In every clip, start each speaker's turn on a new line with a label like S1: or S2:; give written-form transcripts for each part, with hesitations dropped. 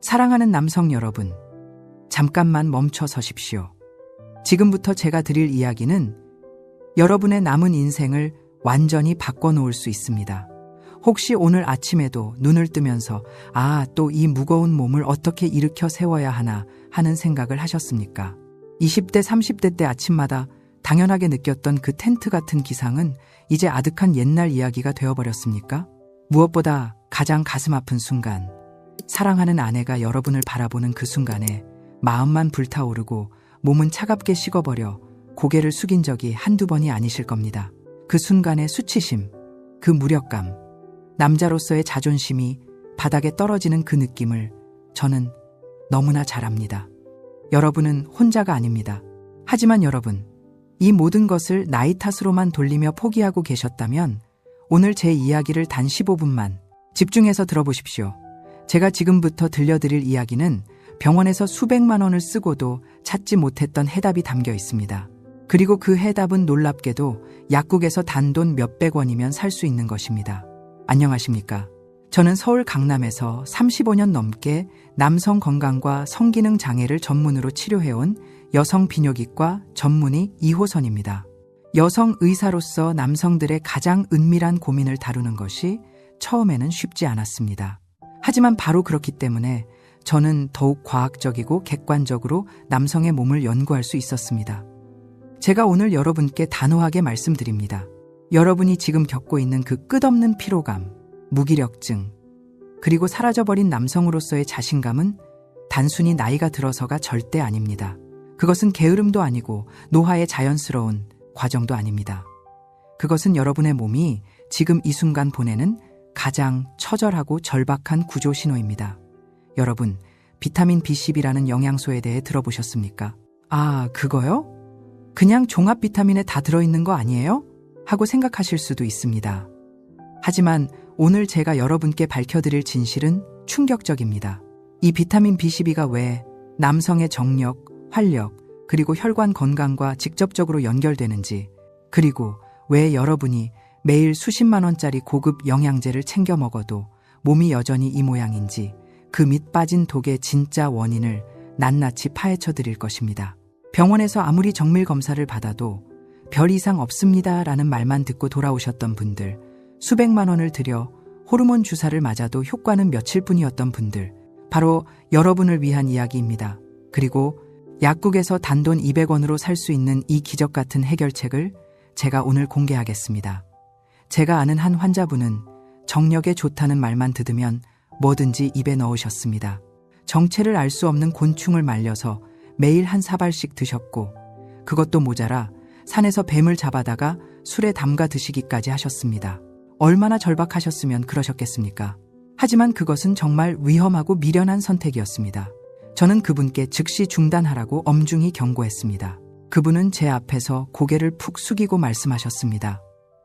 S1: 사랑하는 남성 여러분, 잠깐만 멈춰 서십시오. 지금부터 제가 드릴 이야기는 여러분의 남은 인생을 완전히 바꿔놓을 수 있습니다. 혹시 오늘 아침에도 눈을 뜨면서 또 이 무거운 몸을 어떻게 일으켜 세워야 하나 하는 생각을 하셨습니까? 20대, 30대 때 아침마다 당연하게 느꼈던 그 텐트 같은 기상은 이제 아득한 옛날 이야기가 되어버렸습니까? 무엇보다 가장 가슴 아픈 순간, 사랑하는 아내가 여러분을 바라보는 그 순간에 마음만 불타오르고 몸은 차갑게 식어버려 고개를 숙인 적이 한두 번이 아니실 겁니다. 그 순간의 수치심, 그 무력감, 남자로서의 자존심이 바닥에 떨어지는 그 느낌을 저는 너무나 잘 압니다. 여러분은 혼자가 아닙니다. 하지만 여러분, 이 모든 것을 나이 탓으로만 돌리며 포기하고 계셨다면 오늘 제 이야기를 단 15분만 집중해서 들어보십시오. 제가 지금부터 들려드릴 이야기는 병원에서 수백만 원을 쓰고도 찾지 못했던 해답이 담겨 있습니다. 그리고 그 해답은 놀랍게도 약국에서 단돈 몇백 원이면 살 수 있는 것입니다. 안녕하십니까? 저는 서울 강남에서 35년 넘게 남성 건강과 성기능 장애를 전문으로 치료해온 여성 비뇨기과 전문의 이호선입니다. 여성 의사로서 남성들의 가장 은밀한 고민을 다루는 것이 처음에는 쉽지 않았습니다. 하지만 바로 그렇기 때문에 저는 더욱 과학적이고 객관적으로 남성의 몸을 연구할 수 있었습니다. 제가 오늘 여러분께 단호하게 말씀드립니다. 여러분이 지금 겪고 있는 그 끝없는 피로감, 무기력증, 그리고 사라져버린 남성으로서의 자신감은 단순히 나이가 들어서가 절대 아닙니다. 그것은 게으름도 아니고 노화의 자연스러운 과정도 아닙니다. 그것은 여러분의 몸이 지금 이 순간 보내는 가장 처절하고 절박한 구조 신호입니다. 여러분, 비타민 B12라는 영양소에 대해 들어보셨습니까? 그거요? 그냥 종합 비타민에 다 들어있는 거 아니에요? 하고 생각하실 수도 있습니다. 하지만 오늘 제가 여러분께 밝혀드릴 진실은 충격적입니다. 이 비타민 B12가 왜 남성의 정력, 활력, 그리고 혈관 건강과 직접적으로 연결되는지, 그리고 왜 여러분이 매일 수십만 원짜리 고급 영양제를 챙겨 먹어도 몸이 여전히 이 모양인지 그 밑 빠진 독의 진짜 원인을 낱낱이 파헤쳐 드릴 것입니다. 병원에서 아무리 정밀 검사를 받아도 별 이상 없습니다 라는 말만 듣고 돌아오셨던 분들, 수백만 원을 들여 호르몬 주사를 맞아도 효과는 며칠뿐이었던 분들, 바로 여러분을 위한 이야기입니다. 그리고 약국에서 단돈 200원으로 살 수 있는 이 기적 같은 해결책을 제가 오늘 공개하겠습니다. 제가 아는 한 환자분은 정력에 좋다는 말만 들으면 뭐든지 입에 넣으셨습니다. 정체를 알 수 없는 곤충을 말려서 매일 한 사발씩 드셨고, 그것도 모자라 산에서 뱀을 잡아다가 술에 담가 드시기까지 하셨습니다. 얼마나 절박하셨으면 그러셨겠습니까? 하지만 그것은 정말 위험하고 미련한 선택이었습니다. 저는 그분께 즉시 중단하라고 엄중히 경고했습니다. 그분은 제 앞에서 고개를 푹 숙이고 말씀하셨습니다.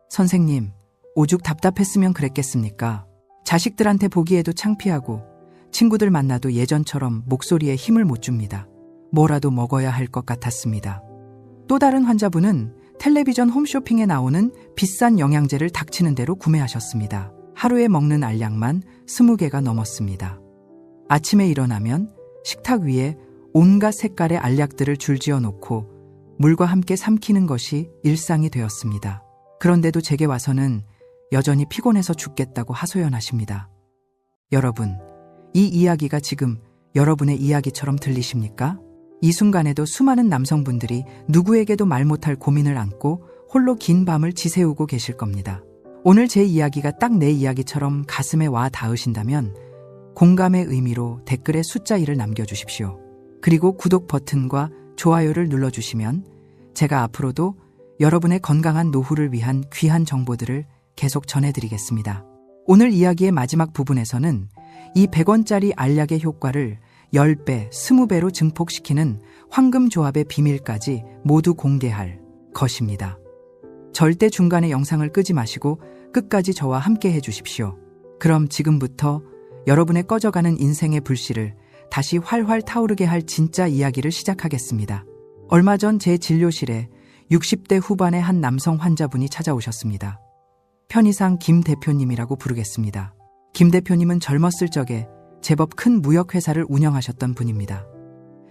S1: 선생님, 오죽 답답했으면 그랬겠습니까? 자식들한테 보기에도 창피하고 친구들 만나도 예전처럼 목소리에 힘을 못 줍니다. 뭐라도 먹어야 할 것 같았습니다. 또 다른 환자분은 텔레비전 홈쇼핑에 나오는 비싼 영양제를 닥치는 대로 구매하셨습니다. 하루에 먹는 알약만 20개가 넘었습니다. 아침에 일어나면 식탁 위에 온갖 색깔의 알약들을 줄지어 놓고 물과 함께 삼키는 것이 일상이 되었습니다. 그런데도 제게 와서는 여전히 피곤해서 죽겠다고 하소연하십니다. 여러분, 이 이야기가 지금 여러분의 이야기처럼 들리십니까? 이 순간에도 수많은 남성분들이 누구에게도 말 못할 고민을 안고 홀로 긴 밤을 지새우고 계실 겁니다. 오늘 제 이야기가 딱 내 이야기처럼 가슴에 와 닿으신다면 공감의 의미로 댓글에 숫자 1을 남겨주십시오. 그리고 구독 버튼과 좋아요를 눌러주시면 제가 앞으로도 여러분의 건강한 노후를 위한 귀한 정보들을 계속 전해드리겠습니다. 오늘 이야기의 마지막 부분에서는 이 100원짜리 알약의 효과를 10배, 20배로 증폭시키는 황금조합의 비밀까지 모두 공개할 것입니다. 절대 중간에 영상을 끄지 마시고 끝까지 저와 함께 해주십시오. 그럼 지금부터 여러분의 꺼져가는 인생의 불씨를 다시 활활 타오르게 할 진짜 이야기를 시작하겠습니다. 얼마 전 제 진료실에 60대 후반의 한 남성 환자분이 찾아오셨습니다. 편의상 김 대표님이라고 부르겠습니다. 김 대표님은 젊었을 적에 제법 큰 무역회사를 운영하셨던 분입니다.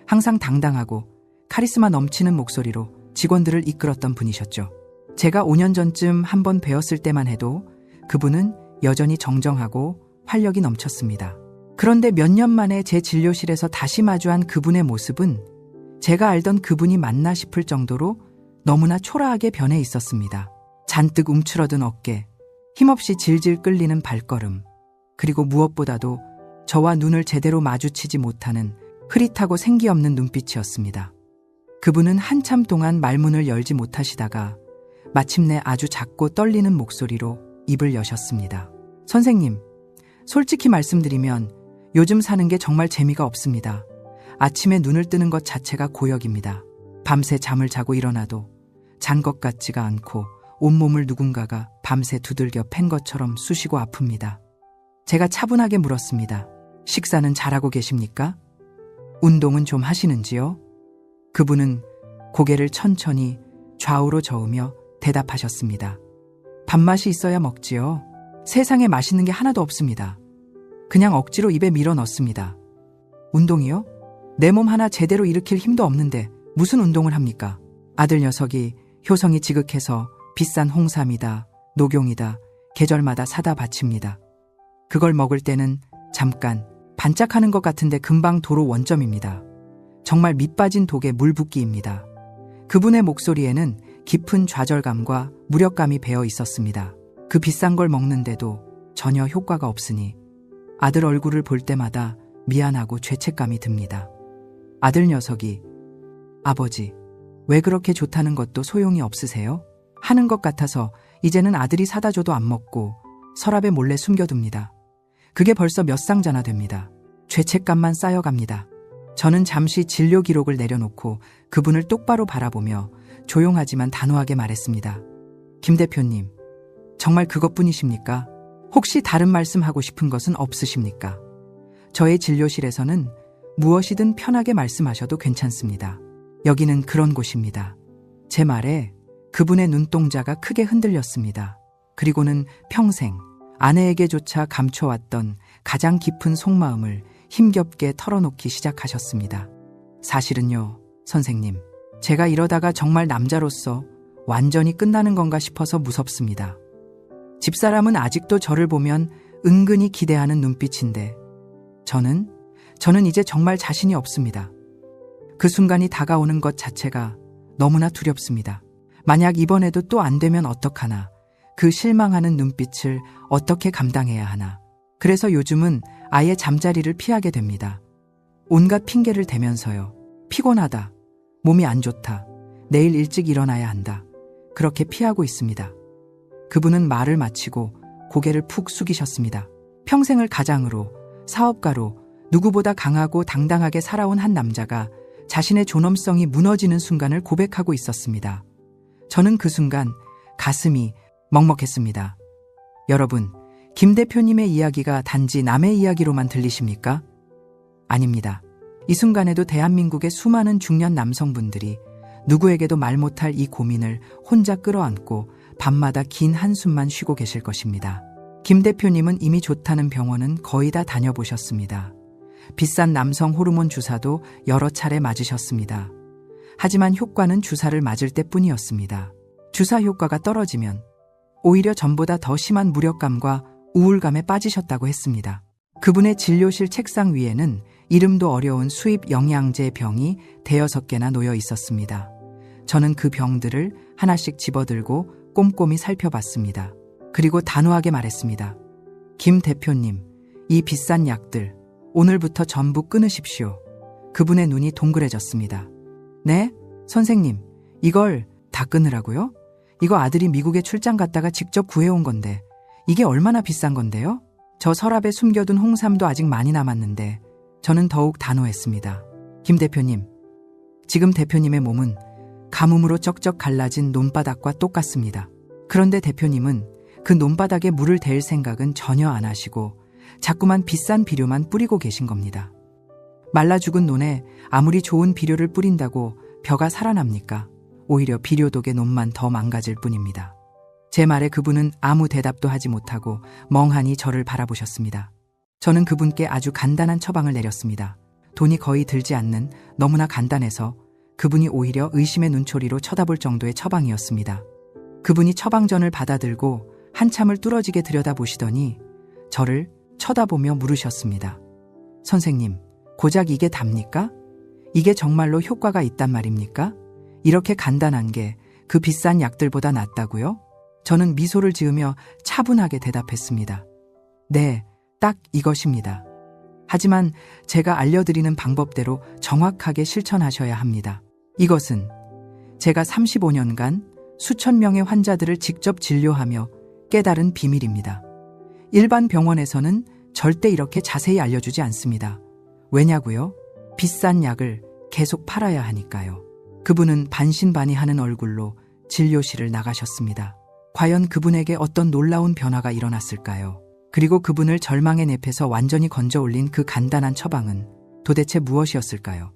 S1: 항상 당당하고 카리스마 넘치는 목소리로 직원들을 이끌었던 분이셨죠. 제가 5년 전쯤 한번 뵈었을 때만 해도 그분은 여전히 정정하고 활력이 넘쳤습니다. 그런데 몇 년 만에 제 진료실에서 다시 마주한 그분의 모습은 제가 알던 그분이 맞나 싶을 정도로 너무나 초라하게 변해 있었습니다. 잔뜩 움츠러든 어깨, 힘없이 질질 끌리는 발걸음, 그리고 무엇보다도 저와 눈을 제대로 마주치지 못하는 흐릿하고 생기 없는 눈빛이었습니다. 그분은 한참 동안 말문을 열지 못하시다가 마침내 아주 작고 떨리는 목소리로 입을 여셨습니다. 선생님, 솔직히 말씀드리면 요즘 사는 게 정말 재미가 없습니다. 아침에 눈을 뜨는 것 자체가 고역입니다. 밤새 잠을 자고 일어나도 잔 것 같지가 않고 온몸을 누군가가 밤새 두들겨 팬 것처럼 쑤시고 아픕니다. 제가 차분하게 물었습니다. 식사는 잘하고 계십니까? 운동은 좀 하시는지요? 그분은 고개를 천천히 좌우로 저으며 대답하셨습니다. 밥맛이 있어야 먹지요. 세상에 맛있는 게 하나도 없습니다. 그냥 억지로 입에 밀어 넣습니다. 운동이요? 내 몸 하나 제대로 일으킬 힘도 없는데 무슨 운동을 합니까? 아들 녀석이 효성이 지극해서 비싼 홍삼이다, 녹용이다, 계절마다 사다 바칩니다. 그걸 먹을 때는 잠깐 반짝하는 것 같은데 금방 도로 원점입니다. 정말 밑빠진 독에 물 붓기입니다. 그분의 목소리에는 깊은 좌절감과 무력감이 배어 있었습니다. 그 비싼 걸 먹는데도 전혀 효과가 없으니 아들 얼굴을 볼 때마다 미안하고 죄책감이 듭니다. 아들 녀석이 아버지, 왜 그렇게 좋다는 것도 소용이 없으세요? 하는 것 같아서 이제는 아들이 사다 줘도 안 먹고 서랍에 몰래 숨겨둡니다. 그게 벌써 몇 상자나 됩니다. 죄책감만 쌓여갑니다. 저는 잠시 진료 기록을 내려놓고 그분을 똑바로 바라보며 조용하지만 단호하게 말했습니다. 김 대표님, 정말 그것뿐이십니까? 혹시 다른 말씀하고 싶은 것은 없으십니까? 저의 진료실에서는 무엇이든 편하게 말씀하셔도 괜찮습니다. 여기는 그런 곳입니다. 제 말에 그분의 눈동자가 크게 흔들렸습니다. 그리고는 평생 아내에게조차 감춰왔던 가장 깊은 속마음을 힘겹게 털어놓기 시작하셨습니다. 사실은요, 선생님, 제가 이러다가 정말 남자로서 완전히 끝나는 건가 싶어서 무섭습니다. 집사람은 아직도 저를 보면 은근히 기대하는 눈빛인데 저는 이제 정말 자신이 없습니다. 그 순간이 다가오는 것 자체가 너무나 두렵습니다. 만약 이번에도 또 안 되면 어떡하나, 그 실망하는 눈빛을 어떻게 감당해야 하나. 그래서 요즘은 아예 잠자리를 피하게 됩니다. 온갖 핑계를 대면서요. 피곤하다, 몸이 안 좋다, 내일 일찍 일어나야 한다. 그렇게 피하고 있습니다. 그분은 말을 마치고 고개를 푹 숙이셨습니다. 평생을 가장으로, 사업가로 누구보다 강하고 당당하게 살아온 한 남자가 자신의 존엄성이 무너지는 순간을 고백하고 있었습니다. 저는 그 순간 가슴이 먹먹했습니다. 여러분, 김 대표님의 이야기가 단지 남의 이야기로만 들리십니까? 아닙니다. 이 순간에도 대한민국의 수많은 중년 남성분들이 누구에게도 말 못할 이 고민을 혼자 끌어안고 밤마다 긴 한숨만 쉬고 계실 것입니다. 김 대표님은 이미 좋다는 병원은 거의 다 다녀보셨습니다. 비싼 남성 호르몬 주사도 여러 차례 맞으셨습니다. 하지만 효과는 주사를 맞을 때뿐이었습니다. 주사 효과가 떨어지면 오히려 전보다 더 심한 무력감과 우울감에 빠지셨다고 했습니다. 그분의 진료실 책상 위에는 이름도 어려운 수입 영양제 병이 대여섯 개나 놓여 있었습니다. 저는 그 병들을 하나씩 집어들고 꼼꼼히 살펴봤습니다. 그리고 단호하게 말했습니다. 김 대표님, 이 비싼 약들 오늘부터 전부 끊으십시오. 그분의 눈이 동그래졌습니다. 네? 선생님, 이걸 다 끊으라고요? 이거 아들이 미국에 출장 갔다가 직접 구해온 건데 이게 얼마나 비싼 건데요? 저 서랍에 숨겨둔 홍삼도 아직 많이 남았는데 저는 더욱 단호했습니다. 김 대표님, 지금 대표님의 몸은 가뭄으로 쩍쩍 갈라진 논바닥과 똑같습니다. 그런데 대표님은 그 논바닥에 물을 댈 생각은 전혀 안 하시고 자꾸만 비싼 비료만 뿌리고 계신 겁니다. 말라 죽은 논에 아무리 좋은 비료를 뿌린다고 벼가 살아납니까? 오히려 비료독의 논만 더 망가질 뿐입니다. 제 말에 그분은 아무 대답도 하지 못하고 멍하니 저를 바라보셨습니다. 저는 그분께 아주 간단한 처방을 내렸습니다. 돈이 거의 들지 않는 너무나 간단해서 그분이 오히려 의심의 눈초리로 쳐다볼 정도의 처방이었습니다. 그분이 처방전을 받아들고 한참을 뚫어지게 들여다보시더니 저를 쳐다보며 물으셨습니다. 선생님, 고작 이게 답니까? 이게 정말로 효과가 있단 말입니까? 이렇게 간단한 게 그 비싼 약들보다 낫다고요? 저는 미소를 지으며 차분하게 대답했습니다. 네, 딱 이것입니다. 하지만 제가 알려드리는 방법대로 정확하게 실천하셔야 합니다. 이것은 제가 35년간 수천 명의 환자들을 직접 진료하며 깨달은 비밀입니다. 일반 병원에서는 절대 이렇게 자세히 알려주지 않습니다. 왜냐고요? 비싼 약을 계속 팔아야 하니까요. 그분은 반신반의하는 얼굴로 진료실을 나가셨습니다. 과연 그분에게 어떤 놀라운 변화가 일어났을까요? 그리고 그분을 절망의 늪에서 완전히 건져 올린 그 간단한 처방은 도대체 무엇이었을까요?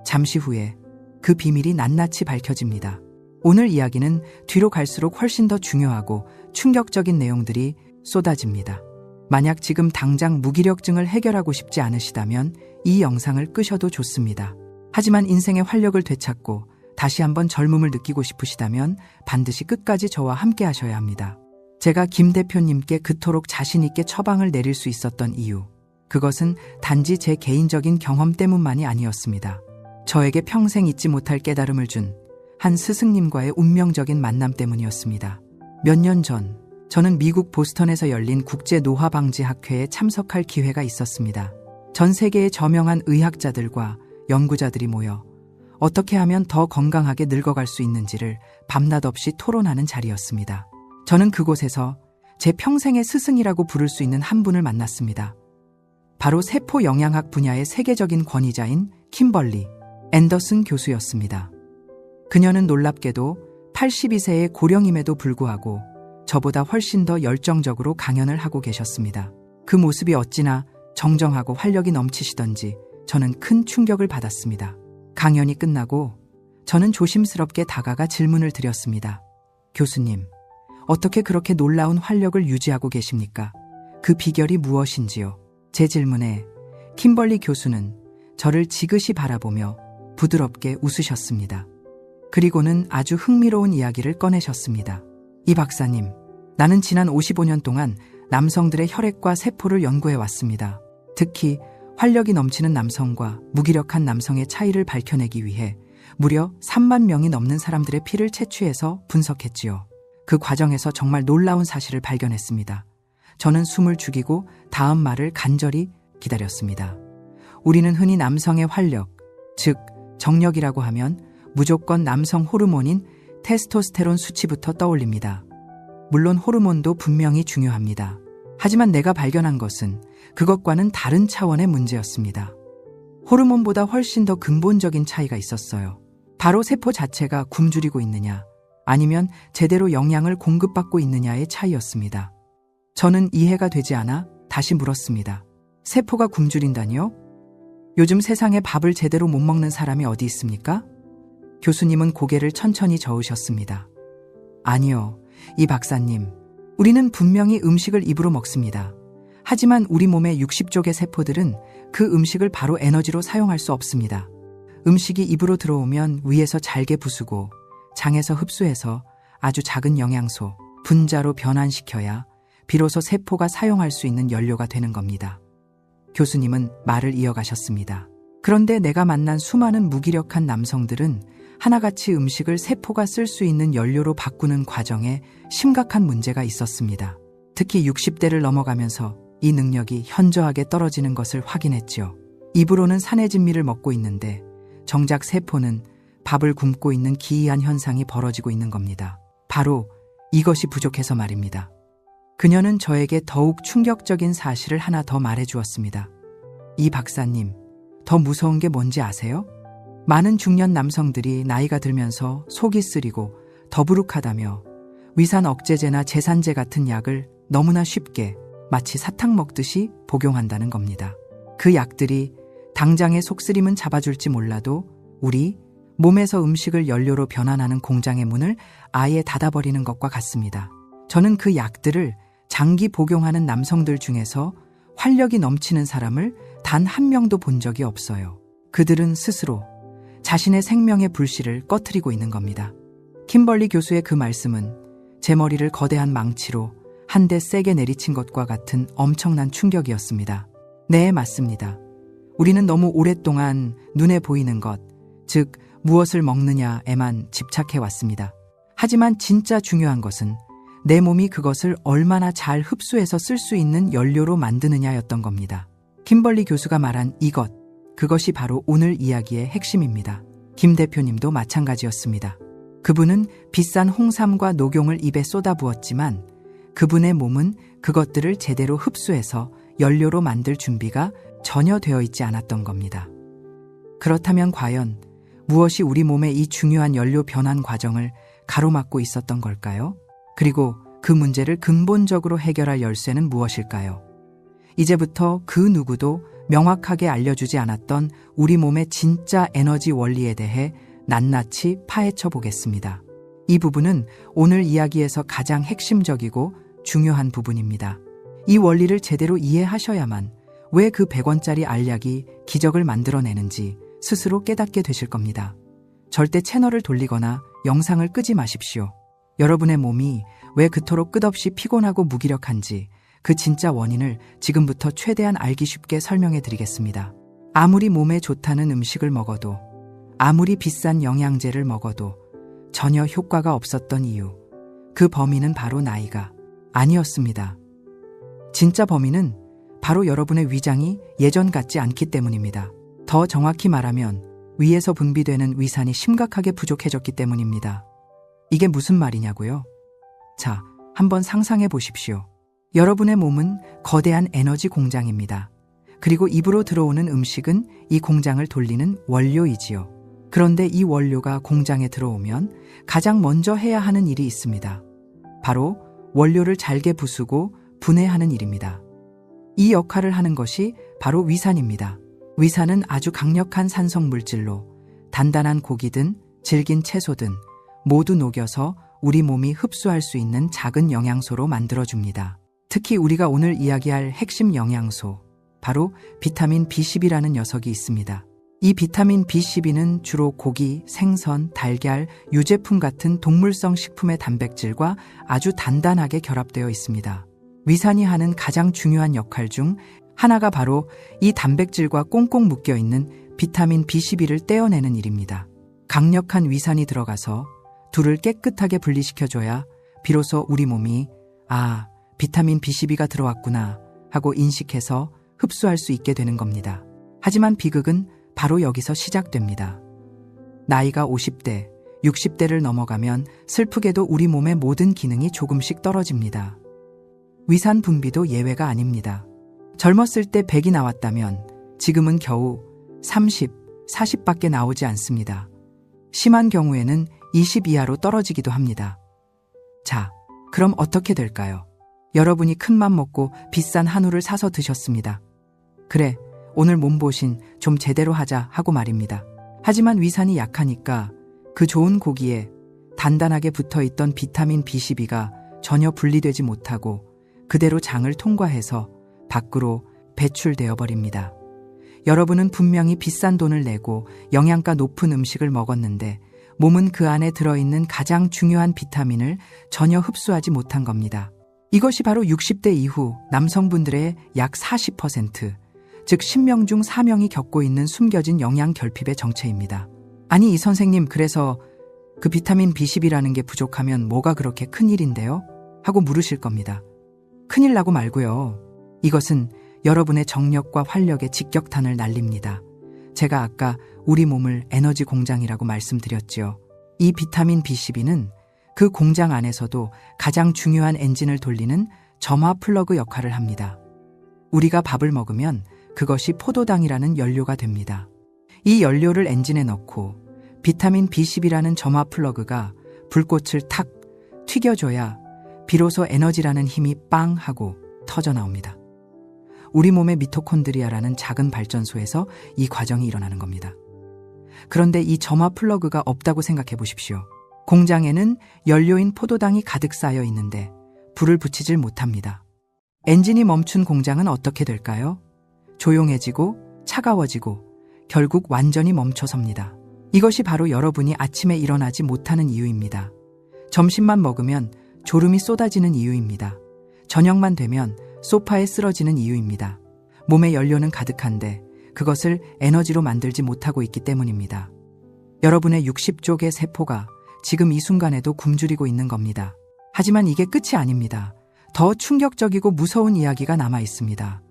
S1: 잠시 후에 그 비밀이 낱낱이 밝혀집니다. 오늘 이야기는 뒤로 갈수록 훨씬 더 중요하고 충격적인 내용들이 쏟아집니다. 만약 지금 당장 무기력증을 해결하고 싶지 않으시다면 이 영상을 끄셔도 좋습니다. 하지만 인생의 활력을 되찾고 다시 한번 젊음을 느끼고 싶으시다면 반드시 끝까지 저와 함께 하셔야 합니다. 제가 김 대표님께 그토록 자신 있게 처방을 내릴 수 있었던 이유, 그것은 단지 제 개인적인 경험 때문만이 아니었습니다. 저에게 평생 잊지 못할 깨달음을 준 한 스승님과의 운명적인 만남 때문이었습니다. 몇 년 전 저는 미국 보스턴에서 열린 국제노화방지학회에 참석할 기회가 있었습니다. 전 세계의 저명한 의학자들과 연구자들이 모여 어떻게 하면 더 건강하게 늙어갈 수 있는지를 밤낮 없이 토론하는 자리였습니다. 저는 그곳에서 제 평생의 스승이라고 부를 수 있는 한 분을 만났습니다. 바로 세포 영양학 분야의 세계적인 권위자인 킴벌리 앤더슨 교수였습니다. 그녀는 놀랍게도 82세의 고령임에도 불구하고 저보다 훨씬 더 열정적으로 강연을 하고 계셨습니다. 그 모습이 어찌나 정정하고 활력이 넘치시던지 저는 큰 충격을 받았습니다. 강연이 끝나고 저는 조심스럽게 다가가 질문을 드렸습니다. 교수님, 어떻게 그렇게 놀라운 활력을 유지하고 계십니까? 그 비결이 무엇인지요? 제 질문에 킴벌리 교수는 저를 지그시 바라보며 부드럽게 웃으셨습니다. 그리고는 아주 흥미로운 이야기를 꺼내셨습니다. 이 박사님, 나는 지난 55년 동안 남성들의 혈액과 세포를 연구해 왔습니다. 특히 활력이 넘치는 남성과 무기력한 남성의 차이를 밝혀내기 위해 무려 3만 명이 넘는 사람들의 피를 채취해서 분석했지요. 그 과정에서 정말 놀라운 사실을 발견했습니다. 저는 숨을 죽이고 다음 말을 간절히 기다렸습니다. 우리는 흔히 남성의 활력, 즉 정력이라고 하면 무조건 남성 호르몬인 테스토스테론 수치부터 떠올립니다. 물론 호르몬도 분명히 중요합니다. 하지만 내가 발견한 것은 그것과는 다른 차원의 문제였습니다. 호르몬보다 훨씬 더 근본적인 차이가 있었어요. 바로 세포 자체가 굶주리고 있느냐, 아니면 제대로 영양을 공급받고 있느냐의 차이였습니다. 저는 이해가 되지 않아 다시 물었습니다. 세포가 굶주린다니요? 요즘 세상에 밥을 제대로 못 먹는 사람이 어디 있습니까? 교수님은 고개를 천천히 저으셨습니다. 아니요, 이 박사님. 우리는 분명히 음식을 입으로 먹습니다. 하지만 우리 몸의 60쪽의 세포들은 그 음식을 바로 에너지로 사용할 수 없습니다. 음식이 입으로 들어오면 위에서 잘게 부수고 장에서 흡수해서 아주 작은 영양소, 분자로 변환시켜야 비로소 세포가 사용할 수 있는 연료가 되는 겁니다. 교수님은 말을 이어가셨습니다. 그런데 내가 만난 수많은 무기력한 남성들은 하나같이 음식을 세포가 쓸 수 있는 연료로 바꾸는 과정에 심각한 문제가 있었습니다. 특히 60대를 넘어가면서 이 능력이 현저하게 떨어지는 것을 확인했지요. 입으로는 산해진미를 먹고 있는데 정작 세포는 밥을 굶고 있는 기이한 현상이 벌어지고 있는 겁니다. 바로 이것이 부족해서 말입니다. 그녀는 저에게 더욱 충격적인 사실을 하나 더 말해주었습니다. 이 박사님, 더 무서운 게 뭔지 아세요? 많은 중년 남성들이 나이가 들면서 속이 쓰리고 더부룩하다며 위산 억제제나 제산제 같은 약을 너무나 쉽게 마치 사탕 먹듯이 복용한다는 겁니다. 그 약들이 당장의 속쓰림은 잡아줄지 몰라도 우리 몸에서 음식을 연료로 변환하는 공장의 문을 아예 닫아버리는 것과 같습니다. 저는 그 약들을 장기 복용하는 남성들 중에서 활력이 넘치는 사람을 단 한 명도 본 적이 없어요. 그들은 스스로 자신의 생명의 불씨를 꺼트리고 있는 겁니다. 킴벌리 교수의 그 말씀은 제 머리를 거대한 망치로 한 대 세게 내리친 것과 같은 엄청난 충격이었습니다. 네, 맞습니다. 우리는 너무 오랫동안 눈에 보이는 것, 즉 무엇을 먹느냐에만 집착해 왔습니다. 하지만 진짜 중요한 것은 내 몸이 그것을 얼마나 잘 흡수해서 쓸 수 있는 연료로 만드느냐였던 겁니다. 킴벌리 교수가 말한 이것, 그것이 바로 오늘 이야기의 핵심입니다. 김 대표님도 마찬가지였습니다. 그분은 비싼 홍삼과 녹용을 입에 쏟아부었지만 그분의 몸은 그것들을 제대로 흡수해서 연료로 만들 준비가 전혀 되어 있지 않았던 겁니다. 그렇다면 과연 무엇이 우리 몸의 이 중요한 연료 변환 과정을 가로막고 있었던 걸까요? 그리고 그 문제를 근본적으로 해결할 열쇠는 무엇일까요? 이제부터 그 누구도 명확하게 알려주지 않았던 우리 몸의 진짜 에너지 원리에 대해 낱낱이 파헤쳐 보겠습니다. 이 부분은 오늘 이야기에서 가장 핵심적이고 중요한 부분입니다. 이 원리를 제대로 이해하셔야만 왜 그 100원짜리 알약이 기적을 만들어내는지 스스로 깨닫게 되실 겁니다. 절대 채널을 돌리거나 영상을 끄지 마십시오. 여러분의 몸이 왜 그토록 끝없이 피곤하고 무기력한지 그 진짜 원인을 지금부터 최대한 알기 쉽게 설명해 드리겠습니다. 아무리 몸에 좋다는 음식을 먹어도, 아무리 비싼 영양제를 먹어도 전혀 효과가 없었던 이유, 그 범인은 바로 나이가 아니었습니다. 진짜 범인은 바로 여러분의 위장이 예전 같지 않기 때문입니다. 더 정확히 말하면 위에서 분비되는 위산이 심각하게 부족해졌기 때문입니다. 이게 무슨 말이냐고요? 자, 한번 상상해 보십시오. 여러분의 몸은 거대한 에너지 공장입니다. 그리고 입으로 들어오는 음식은 이 공장을 돌리는 원료이지요. 그런데 이 원료가 공장에 들어오면 가장 먼저 해야 하는 일이 있습니다. 바로 원료를 잘게 부수고 분해하는 일입니다. 이 역할을 하는 것이 바로 위산입니다. 위산은 아주 강력한 산성 물질로 단단한 고기든 질긴 채소든 모두 녹여서 우리 몸이 흡수할 수 있는 작은 영양소로 만들어줍니다. 특히 우리가 오늘 이야기할 핵심 영양소, 바로 비타민 B12라는 녀석이 있습니다. 이 비타민 B12는 주로 고기, 생선, 달걀, 유제품 같은 동물성 식품의 단백질과 아주 단단하게 결합되어 있습니다. 위산이 하는 가장 중요한 역할 중 하나가 바로 이 단백질과 꽁꽁 묶여 있는 비타민 B12를 떼어내는 일입니다. 강력한 위산이 들어가서 둘을 깨끗하게 분리시켜줘야 비로소 우리 몸이 비타민 B12가 들어왔구나 하고 인식해서 흡수할 수 있게 되는 겁니다. 하지만 비극은 바로 여기서 시작됩니다. 나이가 50대, 60대를 넘어가면 슬프게도 우리 몸의 모든 기능이 조금씩 떨어집니다. 위산 분비도 예외가 아닙니다. 젊었을 때 100이 나왔다면 지금은 겨우 30, 40밖에 나오지 않습니다. 심한 경우에는 20 이하로 떨어지기도 합니다. 자, 그럼 어떻게 될까요? 여러분이 큰맘 먹고 비싼 한우를 사서 드셨습니다. 그래, 오늘 몸보신 좀 제대로 하자 하고 말입니다. 하지만 위산이 약하니까 그 좋은 고기에 단단하게 붙어있던 비타민 B12가 전혀 분리되지 못하고 그대로 장을 통과해서 밖으로 배출되어 버립니다. 여러분은 분명히 비싼 돈을 내고 영양가 높은 음식을 먹었는데 몸은 그 안에 들어있는 가장 중요한 비타민을 전혀 흡수하지 못한 겁니다. 이것이 바로 60대 이후 남성분들의 약 40%, 즉 10명 중 4명이 겪고 있는 숨겨진 영양 결핍의 정체입니다. 아니 이 선생님, 그래서 그 비타민 B12라는 게 부족하면 뭐가 그렇게 큰일인데요? 하고 물으실 겁니다. 큰일 나고 말고요. 이것은 여러분의 정력과 활력에 직격탄을 날립니다. 제가 아까 우리 몸을 에너지 공장이라고 말씀드렸지요. 이 비타민 B12는 그 공장 안에서도 가장 중요한 엔진을 돌리는 점화 플러그 역할을 합니다. 우리가 밥을 먹으면 그것이 포도당이라는 연료가 됩니다. 이 연료를 엔진에 넣고 비타민 B12라는 점화 플러그가 불꽃을 탁 튀겨줘야 비로소 에너지라는 힘이 빵 하고 터져 나옵니다. 우리 몸의 미토콘드리아라는 작은 발전소에서 이 과정이 일어나는 겁니다. 그런데 이 점화 플러그가 없다고 생각해 보십시오. 공장에는 연료인 포도당이 가득 쌓여 있는데 불을 붙이질 못합니다. 엔진이 멈춘 공장은 어떻게 될까요? 조용해지고 차가워지고 결국 완전히 멈춰섭니다. 이것이 바로 여러분이 아침에 일어나지 못하는 이유입니다. 점심만 먹으면 졸음이 쏟아지는 이유입니다. 저녁만 되면 소파에 쓰러지는 이유입니다. 몸에 연료는 가득한데 그것을 에너지로 만들지 못하고 있기 때문입니다. 여러분의 60조 개 세포가 지금 이 순간에도 굶주리고 있는 겁니다. 하지만 이게 끝이 아닙니다. 더 충격적이고 무서운 이야기가 남아 있습니다.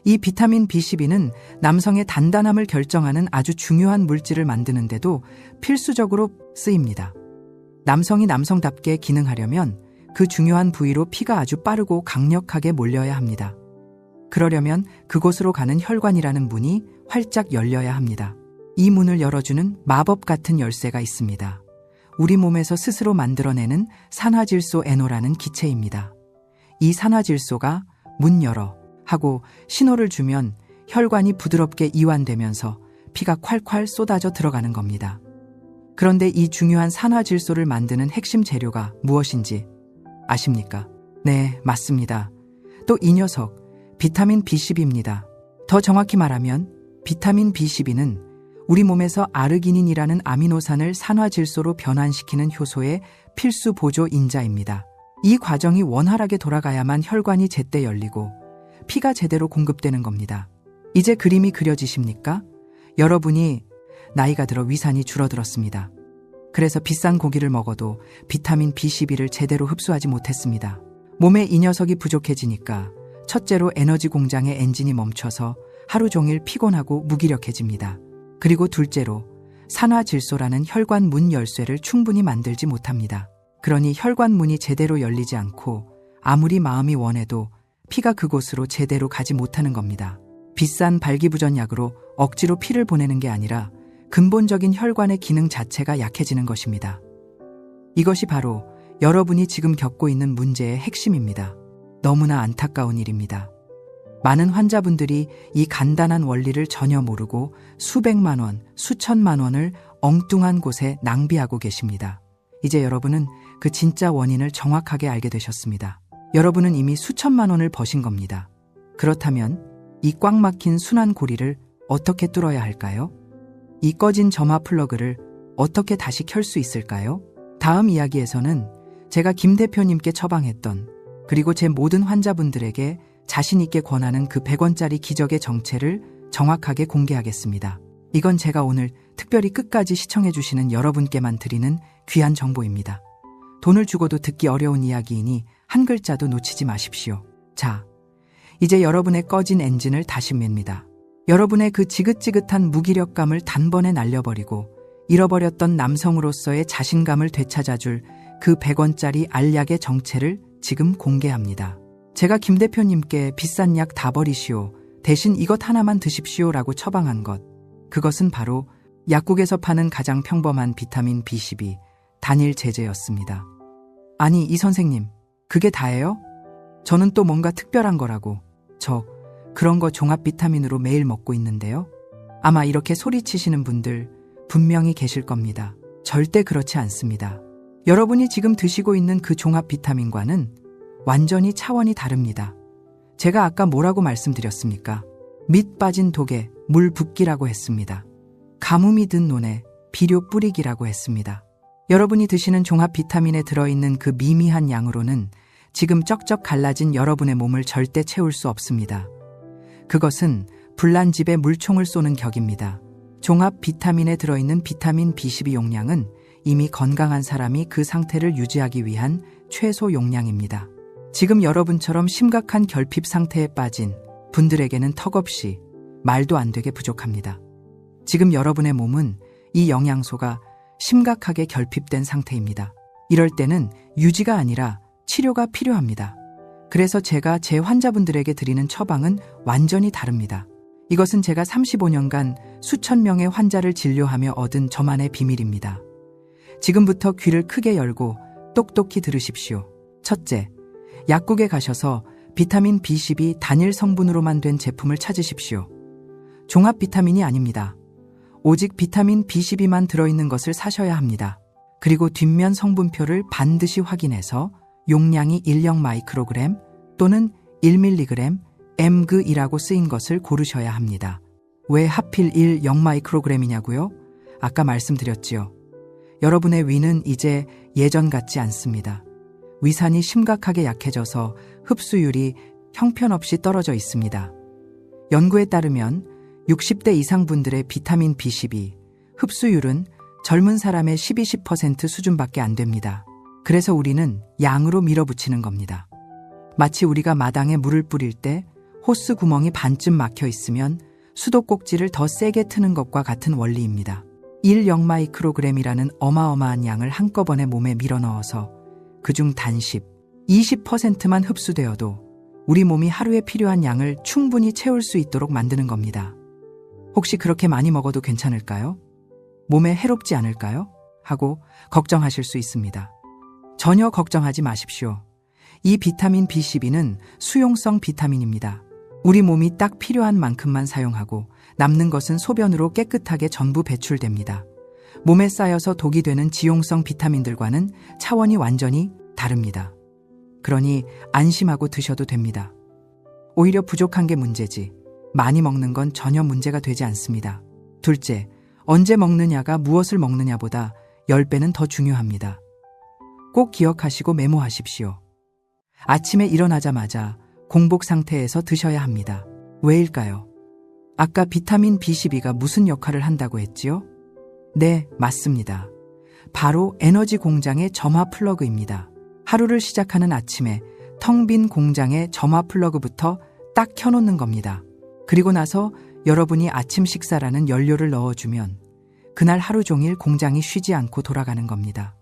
S1: 이 비타민 B12는 남성의 단단함을 결정하는 아주 중요한 물질을 만드는데도 필수적으로 쓰입니다. 남성이 남성답게 기능하려면 그 중요한 부위로 피가 아주 빠르고 강력하게 몰려야 합니다. 그러려면 그곳으로 가는 혈관이라는 문이 활짝 열려야 합니다. 이 문을 열어주는 마법 같은 열쇠가 있습니다. 우리 몸에서 스스로 만들어내는 산화질소 NO라는 기체입니다. 이 산화질소가 문 열어 하고 신호를 주면 혈관이 부드럽게 이완되면서 피가 콸콸 쏟아져 들어가는 겁니다. 그런데 이 중요한 산화질소를 만드는 핵심 재료가 무엇인지 아십니까? 네, 맞습니다. 또 이 녀석, 비타민 B12입니다. 더 정확히 말하면 비타민 B12는 우리 몸에서 아르기닌이라는 아미노산을 산화질소로 변환시키는 효소의 필수 보조 인자입니다. 이 과정이 원활하게 돌아가야만 혈관이 제때 열리고 피가 제대로 공급되는 겁니다. 이제 그림이 그려지십니까? 여러분이 나이가 들어 위산이 줄어들었습니다. 그래서 비싼 고기를 먹어도 비타민 B12를 제대로 흡수하지 못했습니다. 몸에 이 녀석이 부족해지니까 첫째로 에너지 공장의 엔진이 멈춰서 하루 종일 피곤하고 무기력해집니다. 그리고 둘째로 산화질소라는 혈관 문 열쇠를 충분히 만들지 못합니다. 그러니 혈관 문이 제대로 열리지 않고 아무리 마음이 원해도 피가 그곳으로 제대로 가지 못하는 겁니다. 비싼 발기부전약으로 억지로 피를 보내는 게 아니라 근본적인 혈관의 기능 자체가 약해지는 것입니다. 이것이 바로 여러분이 지금 겪고 있는 문제의 핵심입니다. 너무나 안타까운 일입니다. 많은 환자분들이 이 간단한 원리를 전혀 모르고 수백만 원, 수천만 원을 엉뚱한 곳에 낭비하고 계십니다. 이제 여러분은 그 진짜 원인을 정확하게 알게 되셨습니다. 여러분은 이미 수천만 원을 버신 겁니다. 그렇다면 이 꽉 막힌 순환 고리를 어떻게 뚫어야 할까요? 이 꺼진 점화 플러그를 어떻게 다시 켤 수 있을까요? 다음 이야기에서는 제가 김 대표님께 처방했던 그리고 제 모든 환자분들에게 자신 있게 권하는 그 100원짜리 기적의 정체를 정확하게 공개하겠습니다. 이건 제가 오늘 특별히 끝까지 시청해 주시는 여러분께만 드리는 귀한 정보입니다. 돈을 주고도 듣기 어려운 이야기이니 한 글자도 놓치지 마십시오. 자, 이제 여러분의 꺼진 엔진을 다시 맵니다. 여러분의 그 지긋지긋한 무기력감을 단번에 날려버리고 잃어버렸던 남성으로서의 자신감을 되찾아줄 그 100원짜리 알약의 정체를 지금 공개합니다. 제가 김 대표님께 비싼 약 다 버리시오. 대신 이것 하나만 드십시오라고 처방한 것. 그것은 바로 약국에서 파는 가장 평범한 비타민 B12 단일 제제였습니다. 아니, 이 선생님, 그게 다예요? 저는 또 뭔가 특별한 거라고. 저 그런 거 종합 비타민으로 매일 먹고 있는데요. 아마 이렇게 소리치시는 분들 분명히 계실 겁니다. 절대 그렇지 않습니다. 여러분이 지금 드시고 있는 그 종합 비타민과는 완전히 차원이 다릅니다. 제가 아까 뭐라고 말씀드렸습니까? 밑 빠진 독에 물 붓기라고 했습니다. 가뭄이 든 논에 비료 뿌리기라고 했습니다. 여러분이 드시는 종합 비타민에 들어있는 그 미미한 양으로는 지금 쩍쩍 갈라진 여러분의 몸을 절대 채울 수 없습니다. 그것은 불난 집에 물총을 쏘는 격입니다. 종합 비타민에 들어있는 비타민 B12 용량은 이미 건강한 사람이 그 상태를 유지하기 위한 최소 용량입니다. 지금 여러분처럼 심각한 결핍 상태에 빠진 분들에게는 턱없이 말도 안 되게 부족합니다. 지금 여러분의 몸은 이 영양소가 심각하게 결핍된 상태입니다. 이럴 때는 유지가 아니라 치료가 필요합니다. 그래서 제가 제 환자분들에게 드리는 처방은 완전히 다릅니다. 이것은 제가 35년간 수천 명의 환자를 진료하며 얻은 저만의 비밀입니다. 지금부터 귀를 크게 열고 똑똑히 들으십시오. 첫째, 약국에 가셔서 비타민 B12 단일 성분으로만 된 제품을 찾으십시오. 종합 비타민이 아닙니다. 오직 비타민 B12만 들어있는 것을 사셔야 합니다. 그리고 뒷면 성분표를 반드시 확인해서 용량이 10 마이크로그램 또는 1mg, mg이라고 쓰인 것을 고르셔야 합니다. 왜 하필 1.0마이크로그램이냐고요? 아까 말씀드렸지요. 여러분의 위는 이제 예전 같지 않습니다. 위산이 심각하게 약해져서 흡수율이 형편없이 떨어져 있습니다. 연구에 따르면 60대 이상 분들의 비타민 B12 흡수율은 젊은 사람의 12-10% 수준밖에 안 됩니다. 그래서 우리는 양으로 밀어붙이는 겁니다. 마치 우리가 마당에 물을 뿌릴 때 호스 구멍이 반쯤 막혀 있으면 수도꼭지를 더 세게 트는 것과 같은 원리입니다. 1.0마이크로그램이라는 어마어마한 양을 한꺼번에 몸에 밀어넣어서 그중 단 10, 20%만 흡수되어도 우리 몸이 하루에 필요한 양을 충분히 채울 수 있도록 만드는 겁니다. 혹시 그렇게 많이 먹어도 괜찮을까요? 몸에 해롭지 않을까요? 하고 걱정하실 수 있습니다. 전혀 걱정하지 마십시오. 이 비타민 B12는 수용성 비타민입니다. 우리 몸이 딱 필요한 만큼만 사용하고 남는 것은 소변으로 깨끗하게 전부 배출됩니다. 몸에 쌓여서 독이 되는 지용성 비타민들과는 차원이 완전히 다릅니다. 그러니 안심하고 드셔도 됩니다. 오히려 부족한 게 문제지 많이 먹는 건 전혀 문제가 되지 않습니다. 둘째, 언제 먹느냐가 무엇을 먹느냐보다 10배는 더 중요합니다. 꼭 기억하시고 메모하십시오. 아침에 일어나자마자 공복 상태에서 드셔야 합니다. 왜일까요? 아까 비타민 B12가 무슨 역할을 한다고 했지요? 네, 맞습니다. 바로 에너지 공장의 점화 플러그입니다. 하루를 시작하는 아침에 텅 빈 공장의 점화 플러그부터 딱 켜놓는 겁니다. 그리고 나서 여러분이 아침 식사라는 연료를 넣어주면 그날 하루 종일 공장이 쉬지 않고 돌아가는 겁니다.